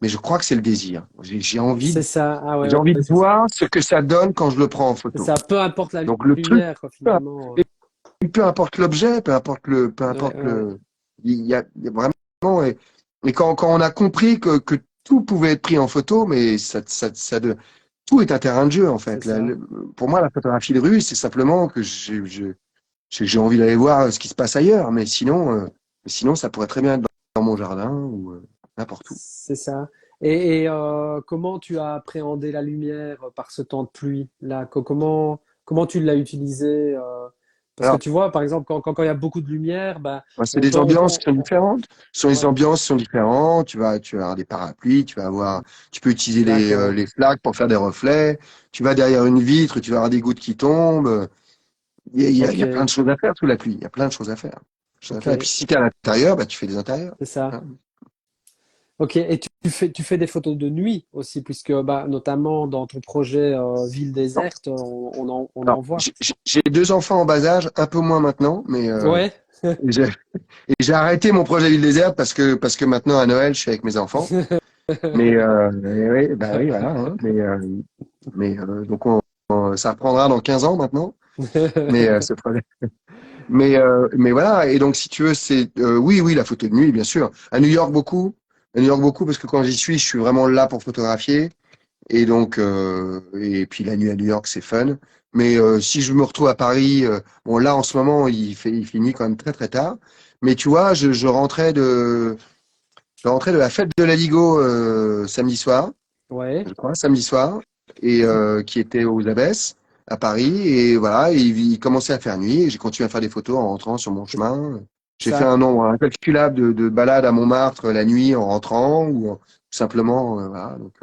Mais je crois que c'est le désir. c'est ça. Ah ouais, J'ai ouais, envie ouais, de voir ce que ça donne quand je le prends en c'est photo. ça. Peu importe la Donc le truc, lumière, quoi, finalement. peu importe l'objet, peu Ouais, importe ouais, il y a vraiment, et quand on a compris que tout pouvait être pris en photo, mais tout est un terrain de jeu, en c'est fait. ça. Pour moi, la photographie de rue, c'est simplement que j'ai envie d'aller voir ce qui se passe ailleurs, sinon, ça pourrait très bien être dans mon jardin ou n'importe où. C'est ça. Comment tu as appréhendé la lumière par ce temps de pluie là? Comment tu l'as utilisé parce que Alors, tu vois, par exemple, quand il y a beaucoup de lumière, bah, moi, c'est des on peut, ambiances qui sont différentes. Ce sont les ouais, ambiances qui sont différentes. Tu vas avoir des parapluies, tu peux utiliser d'accord. les flaques pour faire des reflets. Tu vas derrière une vitre, tu vas avoir des gouttes qui tombent. Il Ok, y a plein de choses à faire sous la pluie. Il y a plein de choses à faire. ok, Et puis, si tu es à l'intérieur, bah, tu fais des intérieurs. c'est ça. Hein. Ok, et tu fais des photos de nuit aussi, puisque bah, notamment dans ton projet Ville Non. déserte, on Alors, en voit. j'ai 2 enfants en bas âge, un peu moins maintenant, Ouais, j'ai et j'ai arrêté mon projet Ville déserte parce que maintenant à Noël, je suis avec mes enfants. Oui, bah oui, voilà. Hein. Donc ça reprendra dans 15 ans maintenant. Ce projet. Mais voilà. Et donc si tu veux, oui, oui, la photo de nuit, bien sûr. À New York beaucoup parce que quand j'y suis, je suis vraiment là pour photographier. Et donc, et puis la nuit à New York, c'est fun. Mais si je me retrouve à Paris, bon là en ce moment, il finit quand même très très tard. Mais tu vois, je rentrais de la fête de la Ligo samedi soir, Ouais. je crois, samedi soir, et qui était aux Abbesses à Paris. Et voilà, il commençait à faire nuit. Et j'ai continué à faire des photos en rentrant sur mon C'est chemin. J'ai fait ça. un nombre incalculable de balades à Montmartre la nuit en rentrant ou simplement, voilà. Donc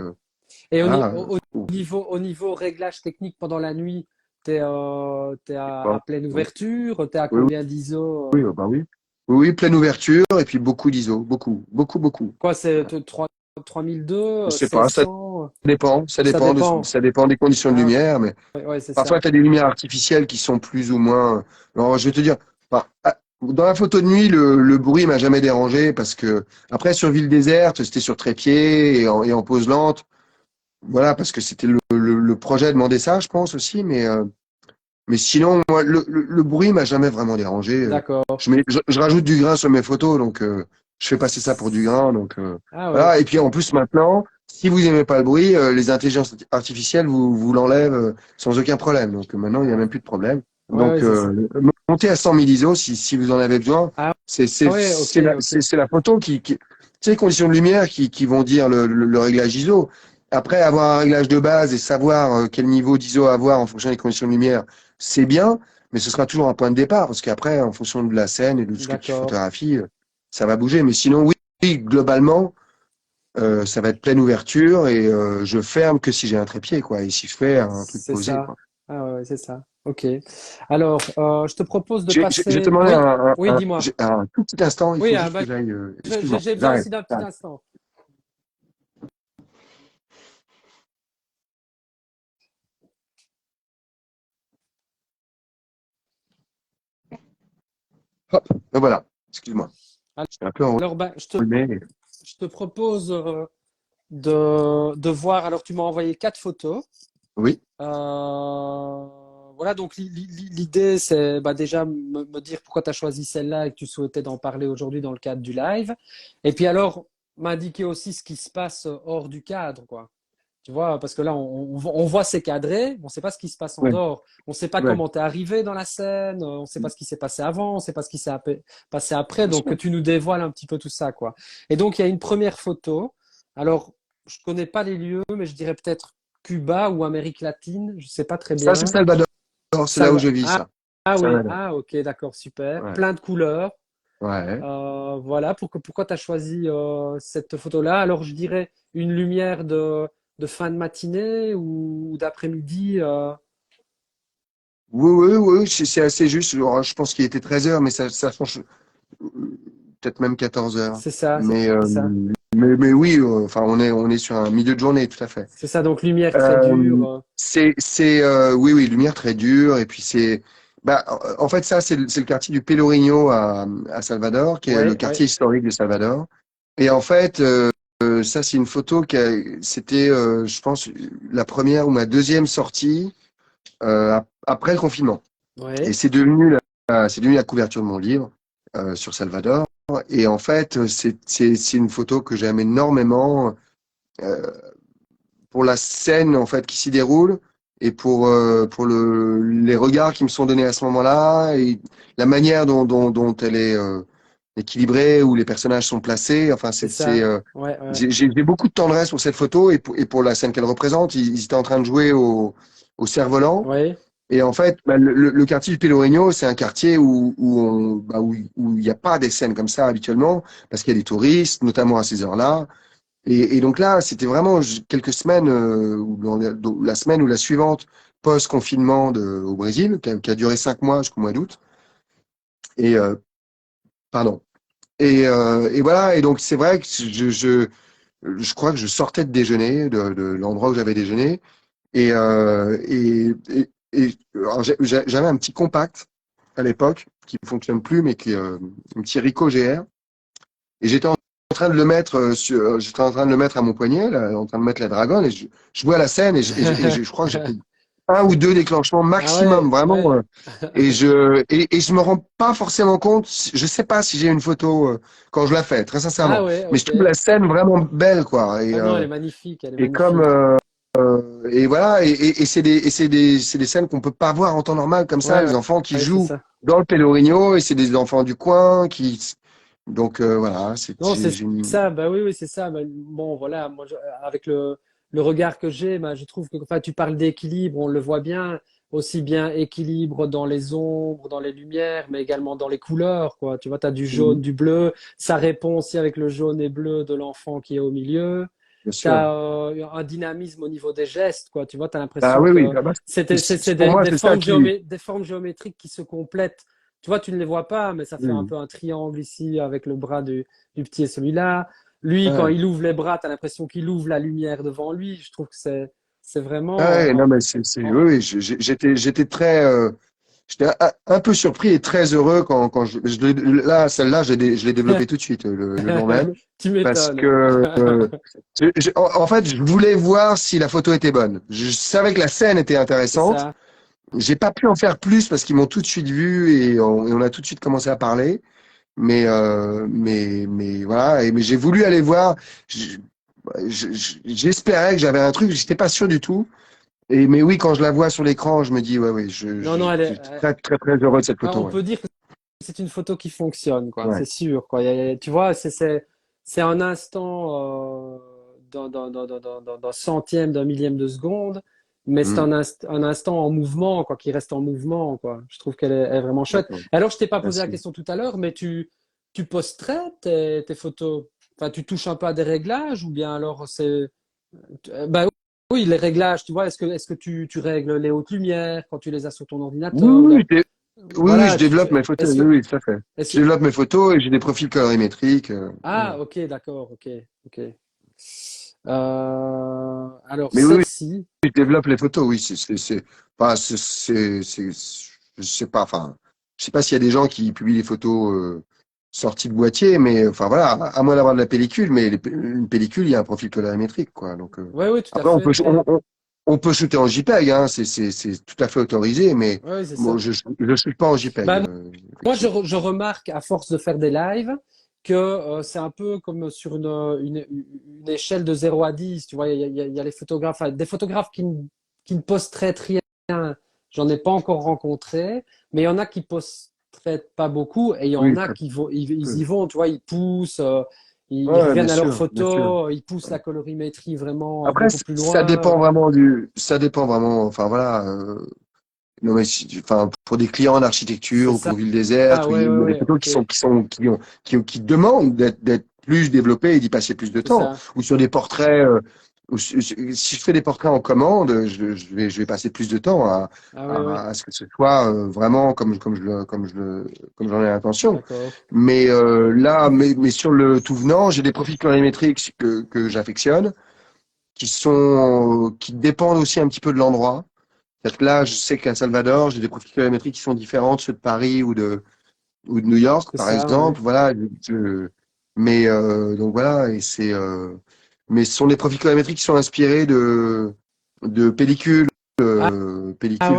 Et voilà. au niveau réglage technique pendant la nuit, t'es Bon, à pleine oui, ouverture, t'es à oui, combien d'ISO? oui, bah oui. Oui, oui, pleine ouverture et puis beaucoup d'ISO, beaucoup, beaucoup, beaucoup. Quoi, c'est Voilà. 3002, Je sais pas, ça 1600? dépend, Ça dépend. ça dépend des conditions de Ah, lumière, mais ouais, ouais, c'est parfois ça. tu as des lumières artificielles qui sont plus ou moins. Alors, je vais te dire, enfin, dans la photo de nuit, le bruit m'a jamais dérangé parce que après sur ville déserte, c'était sur trépied et en pose lente. Voilà, parce que c'était le projet demandait ça, je pense aussi, mais sinon, moi, le bruit m'a jamais vraiment dérangé. D'accord. Je rajoute du grain sur mes photos, donc je fais passer ça pour du grain. Donc Ah ouais. voilà. Et puis en plus maintenant, si vous aimez pas le bruit, les intelligences artificielles vous l'enlèvent sans aucun problème. Donc maintenant, il n'y a même plus de problème. Ouais, Donc ouais, c'est ça. montez à 100 000 ISO si vous en avez besoin. Ah ouais, ok, ok. C'est la photo qui c'est les conditions de lumière qui vont dire le réglage ISO. Après, avoir un réglage de base et savoir quel niveau d'ISO avoir en fonction des conditions de lumière, c'est bien, mais ce sera toujours un point de départ, parce qu'après, en fonction de la scène et de ce que tu D'accord. photographies, ça va bouger. Mais sinon, oui, oui, globalement, ça va être pleine ouverture et je ferme que si j'ai un trépied, quoi. Et si je fais un truc C'est posé, ça. quoi. Ah ouais, ouais, c'est ça. Ok. Alors, je te propose de Je vais te passer. demander Oui, oui, dis-moi. un tout petit instant, il Oui, faut ah, juste bah, que j'aille. Excuse-moi, j'ai besoin j'arrête. aussi d'un petit J'arrête. instant. Hop, ben voilà, excuse-moi. Je suis un peu Alors, bah, enrhumé. je te propose de voir. Alors, tu m'as envoyé 4 photos. Oui, Voilà, donc l'idée, c'est bah, déjà me dire pourquoi tu as choisi celle-là et que tu souhaitais en parler aujourd'hui dans le cadre du live. Et puis alors, m'indiquer aussi ce qui se passe hors du cadre, quoi. Tu vois, parce que là, on voit c'est cadré, on ne sait pas ce qui se passe en ouais, dehors. On ne sait pas ouais, comment tu es arrivé dans la scène, on ne sait pas ce qui s'est passé avant, on ne sait pas ce qui s'est passé après. bien Donc, que sûr. tu nous dévoiles un petit peu tout ça, quoi. Et donc, il y a une première photo. Alors, je connais pas les lieux, mais je dirais peut-être Cuba ou Amérique latine, je sais pas très Ça, c'est bien. Salvador, c'est là où je vis, Ah, ça. ah oui, Salvador. ah ok, d'accord, super. Ouais, Plein de couleurs. ouais. Voilà, pourquoi tu as choisi cette photo-là? Alors, je dirais une lumière de fin de matinée ou d'après-midi. Oui, oui, oui, c'est assez juste. Alors, je pense qu'il était 13 heures, mais ça change peut-être même 14 heures. C'est ça, c'est Mais, ça. mais oui, enfin, on est sur un milieu de journée, tout à fait. C'est ça, donc lumière très dure. Euh, oui, oui, lumière très dure. Et puis bah, en fait, ça, c'est le quartier du Pelourinho à Salvador, qui est le Ouais, quartier ouais, historique de Salvador. Et en fait, ça, c'est une photo c'était, je pense, la première ou ma deuxième sortie après le confinement. Et ouais, c'est devenu la couverture de mon livre sur Salvador. Et en fait, c'est une photo que j'aime énormément euh, pour la scène en fait qui s'y déroule et pour les regards qui me sont donnés à ce moment-là et la manière dont elle est équilibrée, où les personnages sont placés. Enfin, c'est ça. Ouais, ouais, j'ai beaucoup de tendresse pour cette photo et pour la scène qu'elle représente. Ils étaient en train de jouer au cerf-volant. ouais, Et en fait, bah, le quartier du Pelourinho, c'est un quartier où il n'y a pas des scènes comme ça habituellement, parce qu'il y a des touristes, notamment à ces heures-là. Et donc là, c'était vraiment quelques semaines, ou la semaine ou la suivante, post-confinement au Brésil, qui a duré 5 mois jusqu'au mois d'août. Et pardon. Et voilà. Et donc c'est vrai que je crois que je sortais de déjeuner de l'endroit où j'avais déjeuné. Alors, j'avais un petit compact à l'époque qui ne fonctionne plus, mais un petit Ricoh GR. Et j'étais en train de le mettre j'étais en train de le mettre à mon poignet, là, en train de mettre la dragonne, et je vois la scène je crois que j'ai fait un ou deux déclenchements ah maximum, ouais, vraiment. ouais. Et je me rends pas forcément compte. Je sais pas si j'ai une photo quand je la fais, très Ah sincèrement. ouais, Mais je ok. trouve la scène vraiment belle, quoi. Ah non, elle est magnifique, elle est Et comme magnifique. et voilà, c'est des scènes qu'on peut pas voir en temps normal comme ça, Ouais, les ouais, enfants qui ouais, c'est jouent ça. dans le Pelorigno, et c'est des enfants du coin donc voilà, Non, c'est j'ai une... ça, bah oui, oui, c'est ça. Bah, bon, voilà, moi, avec le regard que j'ai, bah, je trouve que, enfin, tu parles d'équilibre, on le voit bien, aussi bien équilibre dans les ombres, dans les lumières, mais également dans les couleurs, quoi. Tu vois, tu as du jaune, Mhm, du bleu, ça répond aussi avec le jaune et bleu de l'enfant qui est au milieu. bien Tu sûr. as un dynamisme au niveau des gestes, quoi. Tu vois, tu as Ah l'impression oui, oui, que ah bah, c'est pour moi, des c'est ça formes qui... des formes géométriques qui se complètent. Tu vois, tu ne les vois pas, mais ça fait un Mhm. peu un triangle ici avec le bras du petit et celui-là. Lui, quand Ouais. il ouvre les bras, tu as l'impression qu'il ouvre la lumière devant lui. Je trouve que c'est Ah ouais, non, vraiment mais oui, oui, j'étais très, j'étais un peu surpris et très heureux quand là, celle-là, je l'ai développée tout de suite, le jour même, Tu parce m'étonnes. que, en fait, je voulais voir si la photo était bonne. Je savais que la scène était C'est intéressante. ça. J'ai pas pu en faire plus parce qu'ils m'ont tout de suite vu et on a tout de suite commencé à parler. Mais voilà. Mais j'ai voulu aller voir. Je- J'espérais que j'avais un truc. J'étais pas sûr du tout. Mais oui, quand je la vois sur l'écran, je me dis, ouais, ouais, Non, non, je suis très, très, très heureux de cette photo, on ouais. peut dire que c'est une photo qui fonctionne, quoi. Ouais. C'est sûr, quoi. Tu vois, c'est un instant d'un centième, d'un millième de seconde, mais c'est Mm. un instant en mouvement, quoi, qui reste en mouvement, quoi. Je trouve qu'elle est vraiment chouette. D'accord. Alors, je t'ai pas posé la Merci. question tout à l'heure, mais tu posterais tes photos? Enfin, tu touches un peu à des réglages ou bien alors bah oui, les réglages, tu vois, est-ce que tu règles les hautes lumières quand tu les as sur ton Oui, ordinateur? oui, oui, oui, je Voilà, développe mes photos. est-ce Oui, que, oui, tout à fait. est-ce Je que, développe mes photos et j'ai des profils colorimétriques. ah, Ouais. ok, d'accord, ok, ok. Alors Mais oui, oui, celle-ci, je développe les photos. Oui, enfin, je sais pas. Enfin, je sais pas s'il y a des gens qui publient des photos sorties de boîtier, mais enfin voilà, à moins d'avoir de la pellicule, mais une pellicule, il y a un profil colorimétrique, quoi. Donc ouais, oui, tout à après, fait. on peut shooter en JPEG, hein, c'est tout à fait autorisé, mais Ouais, oui, c'est bon, ça. je shoot pas en JPEG, Bah, moi, effectivement. je remarque à force de faire des lives que c'est un peu comme sur une échelle de 0 à 10. Tu vois, il y a les photographes, enfin, des photographes qui ne postent très rien. J'en ai pas encore rencontré, mais il y en a qui posteraient pas beaucoup et il y en Oui, a très qui vont, ils peu. y vont, tu vois, ils poussent, ils Ouais, bien reviennent à leurs sûr, bien sûr. photos, ils poussent la colorimétrie vraiment Après, beaucoup plus loin. ça dépend vraiment, enfin voilà, non, mais enfin, pour des clients en C'est architecture ou ça. pour Ville déserte, Ah oui, ouais, il y ouais, a des ouais, photos ok. qui demandent d'être plus développées et d'y passer plus de C'est temps. ça. Ou sur des portraits, si je fais des portraits en commande, je vais passer plus de temps Ah ouais, ouais. à ce que ce soit vraiment comme j'en ai l'intention. D'accord. Mais sur le tout venant, j'ai des profils colorimétriques que j'affectionne, qui dépendent aussi un petit peu de l'endroit. C'est-à-dire que là, je sais qu'à Salvador, j'ai des profils colorimétriques qui sont différents de ceux de Paris ou de New York, C'est par ça, ouais. exemple. Voilà. Mais donc voilà, mais ce sont des profils colorimétriques qui sont inspirés de Ah, ah pellicules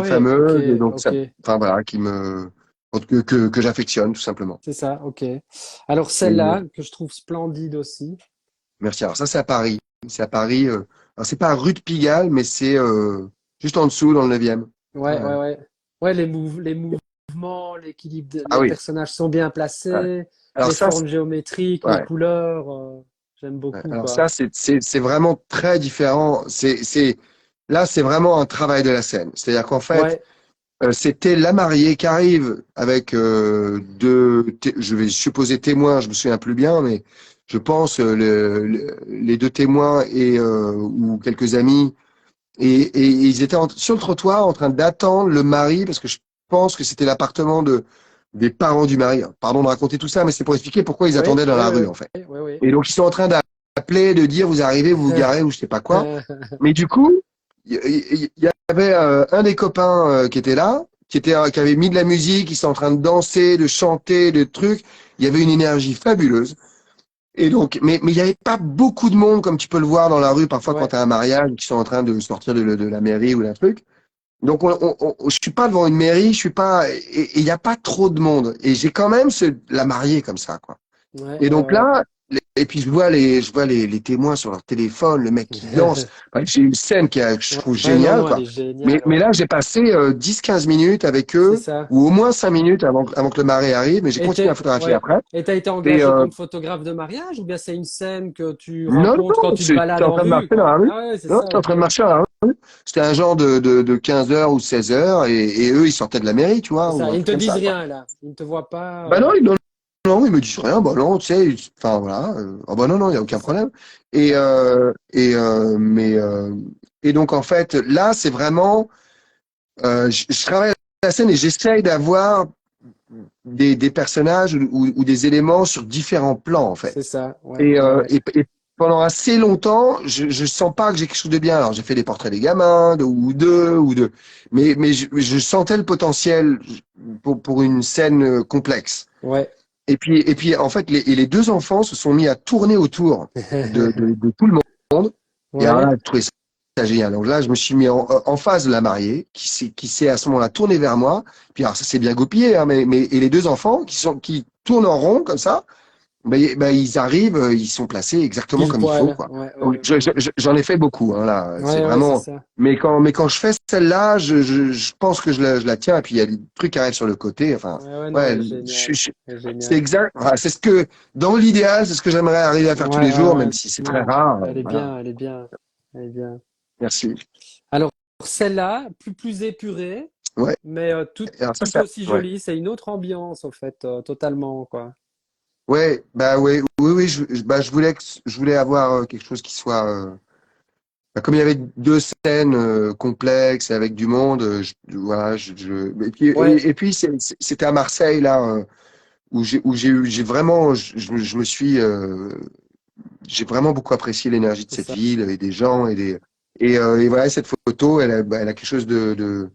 ouais, ok, fameuses. Et donc ok. ça, enfin voilà, que j'affectionne tout simplement. C'est ça, ok. Alors Et celle-là, que je trouve splendide aussi. merci. Alors ça, c'est à Paris. C'est à Paris. Alors c'est pas rue de Pigalle, mais c'est juste en dessous, dans le 9e. Ouais, Ouais. ouais, ouais. Ouais, les mouvements, l'équilibre, Ah les oui. personnages sont bien Ouais. placés, Alors les ça, formes géométriques, les ouais. couleurs, j'aime Ouais, beaucoup, alors quoi. ça, c'est vraiment très différent. Là, c'est vraiment un travail de la scène. C'est-à-dire qu'en fait, Ouais, c'était la mariée qui arrive avec je vais supposer témoins, je me souviens plus bien, mais je pense les deux témoins ou quelques amis, et ils étaient sur le trottoir en train d'attendre le mari, parce que je pense que c'était l'appartement des parents du mari. Pardon de raconter tout ça, mais c'est pour expliquer pourquoi ils ouais, attendaient dans ouais, la rue, ouais, en fait. ouais, ouais. Et donc, ils sont en train d'appeler, de dire, vous arrivez, vous vous garez, ou je sais pas quoi. Mais du coup, il y avait un des copains qui était là, qui avait mis de la musique, qui était en train de danser, de chanter, de trucs. Il y avait une énergie fabuleuse. Et donc, mais il n'y avait pas beaucoup de monde, comme tu peux le voir dans la rue, parfois quand Ouais, tu as un mariage, qui sont en train de sortir de la mairie ou d'un truc. Donc, je suis pas devant une mairie, je suis pas, et il n'y a pas trop de monde. Et j'ai quand même la mariée comme ça, quoi. ouais, Et ouais, donc ouais. là, et puis je vois les témoins sur leur téléphone, le mec qui danse. Enfin, j'ai une scène que je trouve Ouais, non, géniale, non, elle quoi. est géniale, Mais ouais. là, j'ai passé 10-15 minutes avec C'est eux, ça. ou au moins 5 minutes avant que le mari arrive, mais j'ai continué à photographier Ouais. après. Et t'as été Et engagé comme photographe de mariage ou bien c'est une scène que tu non, rencontres quand non, tu te balades j'étais en en train de rue, marcher dans quoi? la rue. Ah ouais, c'est Non, ça, j'étais en ok. train de marcher dans la rue. C'était un genre de 15 heures ou 16 heures, et eux, ils sortaient de la mairie, tu C'est vois, ou ça. un Ils ne truc te comme disent ça, quoi. rien, là. Ils ne te voient pas. Bah non, non, ils me disent rien, bah non, tu sais, enfin voilà, ah bah non, non, il n'y a C'est aucun ça. problème. Et, et donc en fait, là, c'est vraiment, je travaille la scène et j'essaye d'avoir des personnages ou des éléments sur différents plans, en C'est fait. ça. Ouais, ouais, ouais. Et pendant assez longtemps, je sens pas que j'ai quelque chose de bien. Alors j'ai fait des portraits des gamins, ou deux, mais je sentais le potentiel pour une scène complexe. Ouais. Et puis, en fait, les deux enfants se sont mis à tourner autour de tout le monde. Et alors là, Ouais. je trouvais ça génial. Donc là, je me suis mis en face de la mariée, qui s'est à ce moment-là tournée vers moi. Puis alors, ça s'est bien goupillé, hein, et les deux enfants qui tournent en rond comme ça, ben, ils arrivent, ils sont placés exactement Pile comme il faut, poil. quoi. Ouais, ouais, Donc, ouais, ouais. j'en ai fait beaucoup, hein, là. C'est Ouais, ouais, c'est vraiment. ça. Mais quand je fais celle-là, je pense que je la tiens. Et puis il y a des trucs qui arrivent sur le côté. Enfin, Ouais, ouais, non, elle ouais, est géniale. Elle est c'est géniale. exact. Enfin, c'est ce que, dans l'idéal, c'est ce que j'aimerais arriver à faire tous Ouais, les ouais, jours, ouais. même si c'est très Non, rare. elle est Voilà. bien, elle est bien. Elle est bien. Merci. Alors, celle-là, plus épurée, Ouais. mais Alors ça, tout ça, aussi ouais. jolie. C'est une autre ambiance, en fait, totalement, quoi. Ouais, bah ouais, oui, oui, bah, je voulais avoir quelque chose qui soit, bah, comme il y avait deux scènes complexes et avec du monde, voilà, Ouais, et puis c'était à Marseille là j'ai vraiment, je me suis, j'ai vraiment beaucoup apprécié l'énergie de c'est cette ça. ville et des gens et voilà cette photo, elle a quelque chose de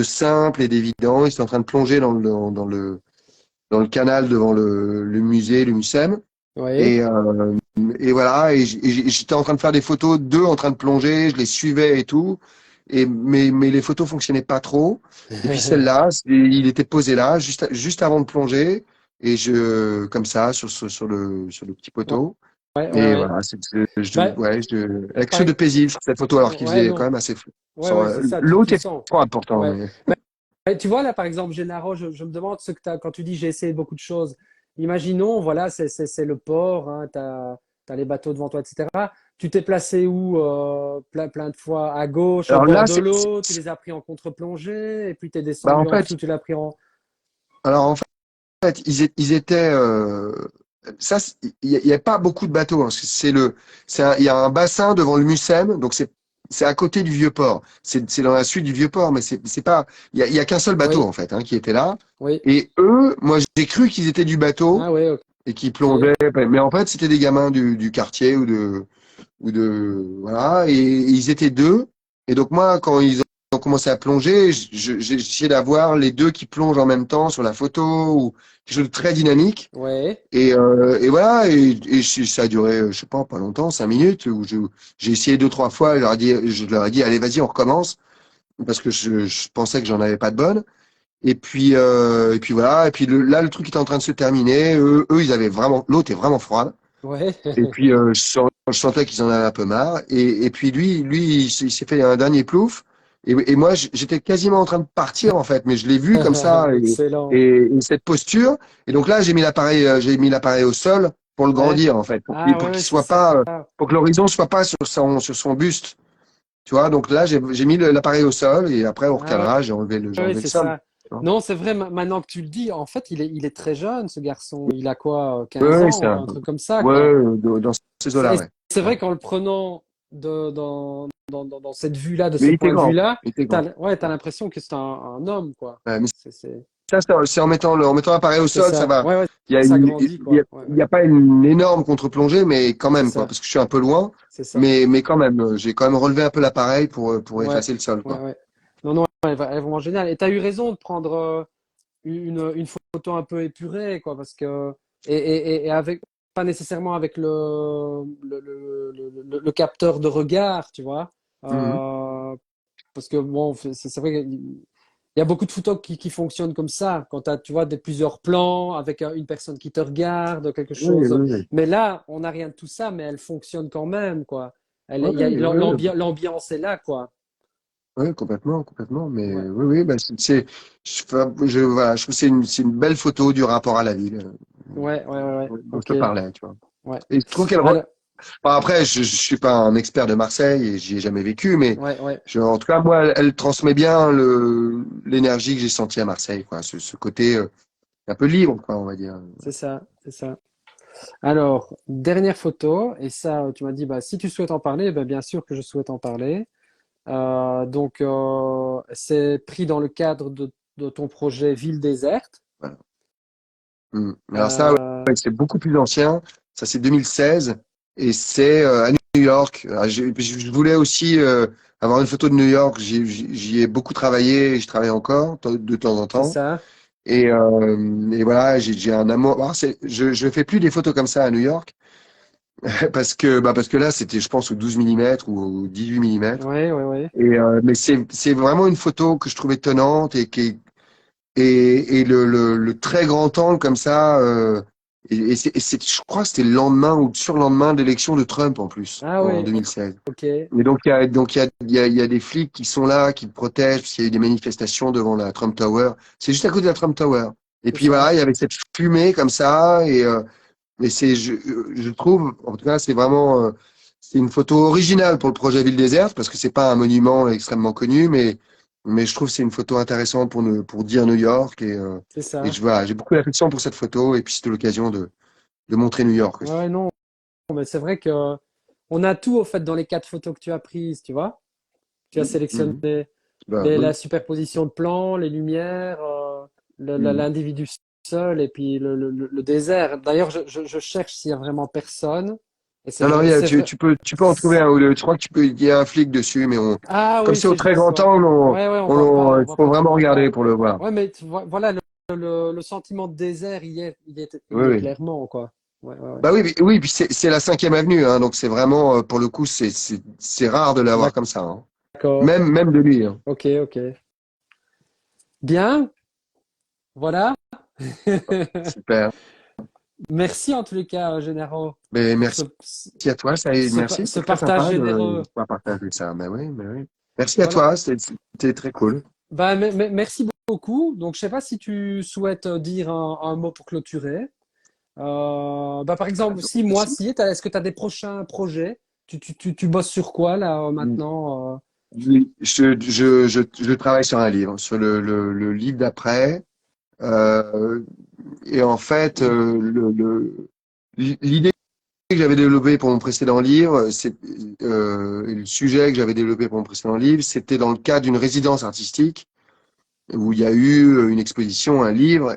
simple et d'évident. Ils sont en train de plonger dans le canal devant le musée, le Mucem. Oui. Et, et voilà, j'étais en train de faire des photos d'eux en train de plonger, je les suivais et tout. Mais les photos fonctionnaient pas trop. Et puis celle-là, il était posé là, juste avant de plonger. Et comme ça, sur le petit Ouais, poteau. ouais, ouais, Et ouais. voilà, Bah, avec quelque par- chose de paisible sur cette photo, alors qu'il ouais, faisait quand non. même assez fou. Ouais, ouais, c'est ça. Tu L'autre est sens. trop important, Ouais. mais. Tu vois, là, par exemple, Gennaro, je me demande ce que t'as, quand tu dis j'ai essayé beaucoup de choses. Imaginons, voilà, c'est le port, hein, tu as les bateaux devant toi, etc. Tu t'es placé où plein de fois à gauche, au Alors bord là, de l'eau, tu les as pris en contre-plongée, et puis tu es bah, descendu en dessous, tu l'as pris en. en fait, ils étaient. Ça, il y a pas beaucoup de bateaux, hein, parce que il y a un bassin devant le Mucem, donc c'est à côté du Vieux-Port. C'est dans la suite du Vieux-Port, mais c'est pas. Il y a qu'un seul bateau Oui, en fait, hein, qui était là. oui. Et eux, moi, j'ai cru qu'ils étaient du bateau Ah oui, ok. et qu'ils plongeaient, mais en fait, c'était des gamins du quartier voilà, et ils étaient deux. Et donc moi, quand ils ont commencé à plonger, j'ai essayé d'avoir les deux qui plongent en même temps sur la photo ou quelque chose de très dynamique. Ouais. Et voilà, ça a duré, je sais pas longtemps, 5 minutes, où j'ai essayé deux, trois fois, je leur ai dit, allez, vas-y, on recommence, parce que je pensais que j'en avais pas de bonnes. Et puis voilà, et puis là, le truc était en train de se terminer. Eux, ils avaient vraiment, l'eau était vraiment froide. Ouais. Et puis je sentais qu'ils en avaient un peu marre. Et puis lui, il s'est fait un dernier plouf. Et moi, j'étais quasiment en train de partir en fait, mais je l'ai vu comme ça Excellent. et cette posture. Et donc là, j'ai mis l'appareil au sol pour le Ouais. grandir en fait, Ah ouais, pour ouais, qu'il c'est soit ça. pas, pour que l'horizon soit pas sur son buste. Tu vois, donc là, j'ai mis l'appareil au sol et après au Ah ouais, recadrage, j'ai ouais, enlevé le c'est sol. ça. Tu vois. Non, c'est vrai, maintenant que tu le dis, en fait, il est très jeune, ce garçon. Il a quoi, 15 Ouais, c'est ans, un truc comme ça, ouais, quoi. dans ces Et eaux-là, ouais. c'est Ouais. vrai qu'en le prenant dans cette vue-là, de Mais ce il était point de grand, vue-là, il était grand. ouais, t'as l'impression que c'est un homme, quoi. Ouais, mais C'est ça, c'est en mettant l'appareil au c'est sol, ça ça. va. Ouais, ouais, Il y a ça une, grandit, quoi. Ouais, il ouais. y a pas une énorme contre-plongée, mais quand C'est même, quoi, ça. parce que je suis un peu loin. C'est ça. Mais quand même, j'ai quand même relevé un peu l'appareil pour Ouais, effacer le sol, ouais, quoi. ouais. Non, non, elle est vraiment géniale. Et t'as eu raison de prendre une photo un peu épurée, quoi, parce que et avec pas nécessairement avec le capteur de regard, tu vois, Mhm. parce que bon, c'est vrai qu'il y a beaucoup de photos qui fonctionnent comme ça, quand tu as, tu vois, plusieurs plans avec une personne qui te regarde, quelque Oui, chose. oui, oui. Mais là, on n'a rien de tout ça, mais elle fonctionne quand même, quoi. Ouais, ouais, L'ambiance est là, quoi. ouais, complètement, complètement. Mais Ouais, oui, oui, bah, voilà, je trouve que c'est une belle photo du rapport à la ville ouais. dont je Ok. te parlais, tu vois. Ouais. Et je trouve qu'elle. Alors, Enfin, après, je suis pas un expert de Marseille et j'y ai jamais vécu, mais ouais. en tout cas, moi, elle transmet bien l'énergie que j'ai sentie à Marseille, quoi. Ce côté un peu libre, quoi, on va dire. C'est ça, c'est ça. Alors, dernière photo, et ça, tu m'as dit, bah, si tu souhaites en parler, ben, bien sûr que je souhaite en parler. C'est pris dans le cadre de ton projet Ville déserte. Voilà. Alors ça, Euh, ouais, c'est beaucoup plus ancien. Ça, c'est 2016 et c'est à New York. Alors, je voulais aussi avoir une photo de New York. J'y ai beaucoup travaillé et je travaille encore de temps en c'est temps. ça, Et voilà, j'ai un amour. Alors, je fais plus des photos comme ça à New York parce que là, c'était, je pense, au 12 mm ou au 18 mm. ouais. Mais c'est vraiment une photo que je trouve étonnante et qui est et le très grand angle comme ça, je crois que c'était le lendemain ou le surlendemain de l'élection de Trump en plus, Ah en ouais, 2016. ok, Et il y a des flics qui sont là, qui te protègent, parce qu'il y a eu des manifestations devant la Trump Tower. C'est juste à côté de la Trump Tower. Et c'est puis ça. voilà, il y avait cette fumée comme ça, et je trouve, en tout cas, c'est une photo originale pour le projet Ville déserte, parce que c'est pas un monument extrêmement connu, mais je trouve que c'est une photo intéressante pour dire New York, C'est et ça. voilà, j'ai beaucoup d'affection pour cette photo, et puis c'était l'occasion de montrer New York Ouais, aussi. non, mais c'est vrai que on a tout, au fait, dans les quatre photos que tu as prises, tu vois. Tu as Mhm, mhm. sélectionné Bah, la oui. superposition de plans, les lumières, Mhm. l'individu seul et puis le désert. D'ailleurs, je cherche s'il y a vraiment personne. Et c'est Non, non, vrai, c'est vrai. tu peux en trouver un ou deux. Je crois que il y a un flic dessus, mais Ah comme oui, c'est au c'est très juste, grand ouais. angle, On il voit faut pas vraiment tellement. regarder pour le voir. Ouais, mais voilà, le sentiment de désert, Oui, il y est oui. clairement, quoi. Ouais. Bah oui, oui, puis c'est la cinquième avenue, hein, donc c'est vraiment, pour le coup, c'est rare de l'avoir comme ça, hein. D'accord. Même de nuit, hein. Ok. Bien, voilà. Super. Merci en tous les cas, Généraux, Mais pour merci à toi, merci, ce c'est très partage sympa de généreux. pouvoir partager ça. Mais oui. Merci à Voilà. toi, c'était très cool. Bah, merci beaucoup. Donc, je sais pas si tu souhaites dire un mot pour clôturer. Bah, par exemple, si moi, Merci. si, est-ce que tu as des prochains projets? Tu bosses sur quoi là maintenant? Oui, je travaille sur un livre, sur le livre d'après. Euh, et en fait, l'idée que j'avais développée pour mon précédent livre, et le sujet que j'avais développé pour mon précédent livre, c'était dans le cadre d'une résidence artistique où il y a eu une exposition, un livre,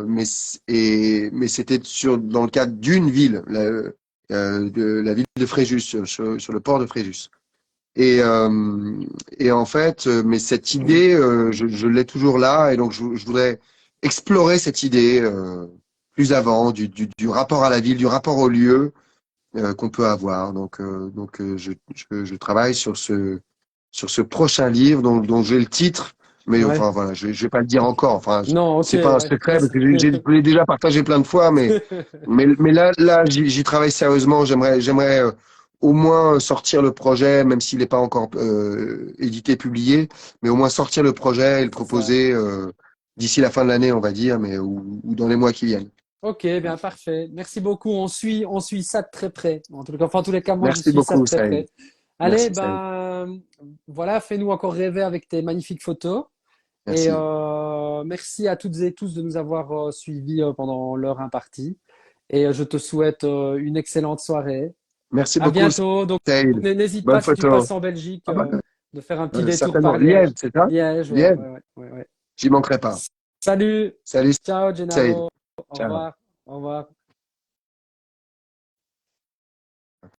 mais c'était dans le cadre d'une ville, de la ville de Fréjus, sur le port de Fréjus. Et, euh, et en fait, mais cette idée, je l'ai toujours là, et donc je voudrais explorer cette idée plus avant du rapport à la ville, du rapport au lieu qu'on peut avoir. Je travaille sur ce prochain livre dont j'ai le titre, mais Ouais. enfin voilà, je vais pas le dire encore. Enfin, Non, ok, c'est pas un ouais. secret parce que je l'ai déjà partagé plein de fois, mais là, j'y travaille sérieusement. J'aimerais au moins sortir le projet, même s'il n'est pas encore édité, publié, mais au moins sortir le projet et le C'est ça. proposer d'ici la fin de l'année, on va dire, ou dans les mois qui viennent. Ok, bien parfait. Merci beaucoup. On suit ça de très près. En tous les cas, moi, je Merci suis ça de beaucoup, très Saïd. près. Allez, Merci, Saïd. ben voilà, fais-nous encore rêver avec tes magnifiques photos. Et Merci. merci à toutes et tous de nous avoir suivis pendant l'heure impartie. Et je te souhaite une excellente soirée. Merci À beaucoup, bientôt. Donc, Saïd. n'hésite Bonne pas si tu photo. passes en Belgique Ah bah, de faire un petit détour certainement. par Liège. Liège, c'est ça? Liège, Liège. ouais. J'y manquerai pas. Salut. Salut, Ciao, Saïd. Gennaro. Au Ciao. revoir. Au revoir.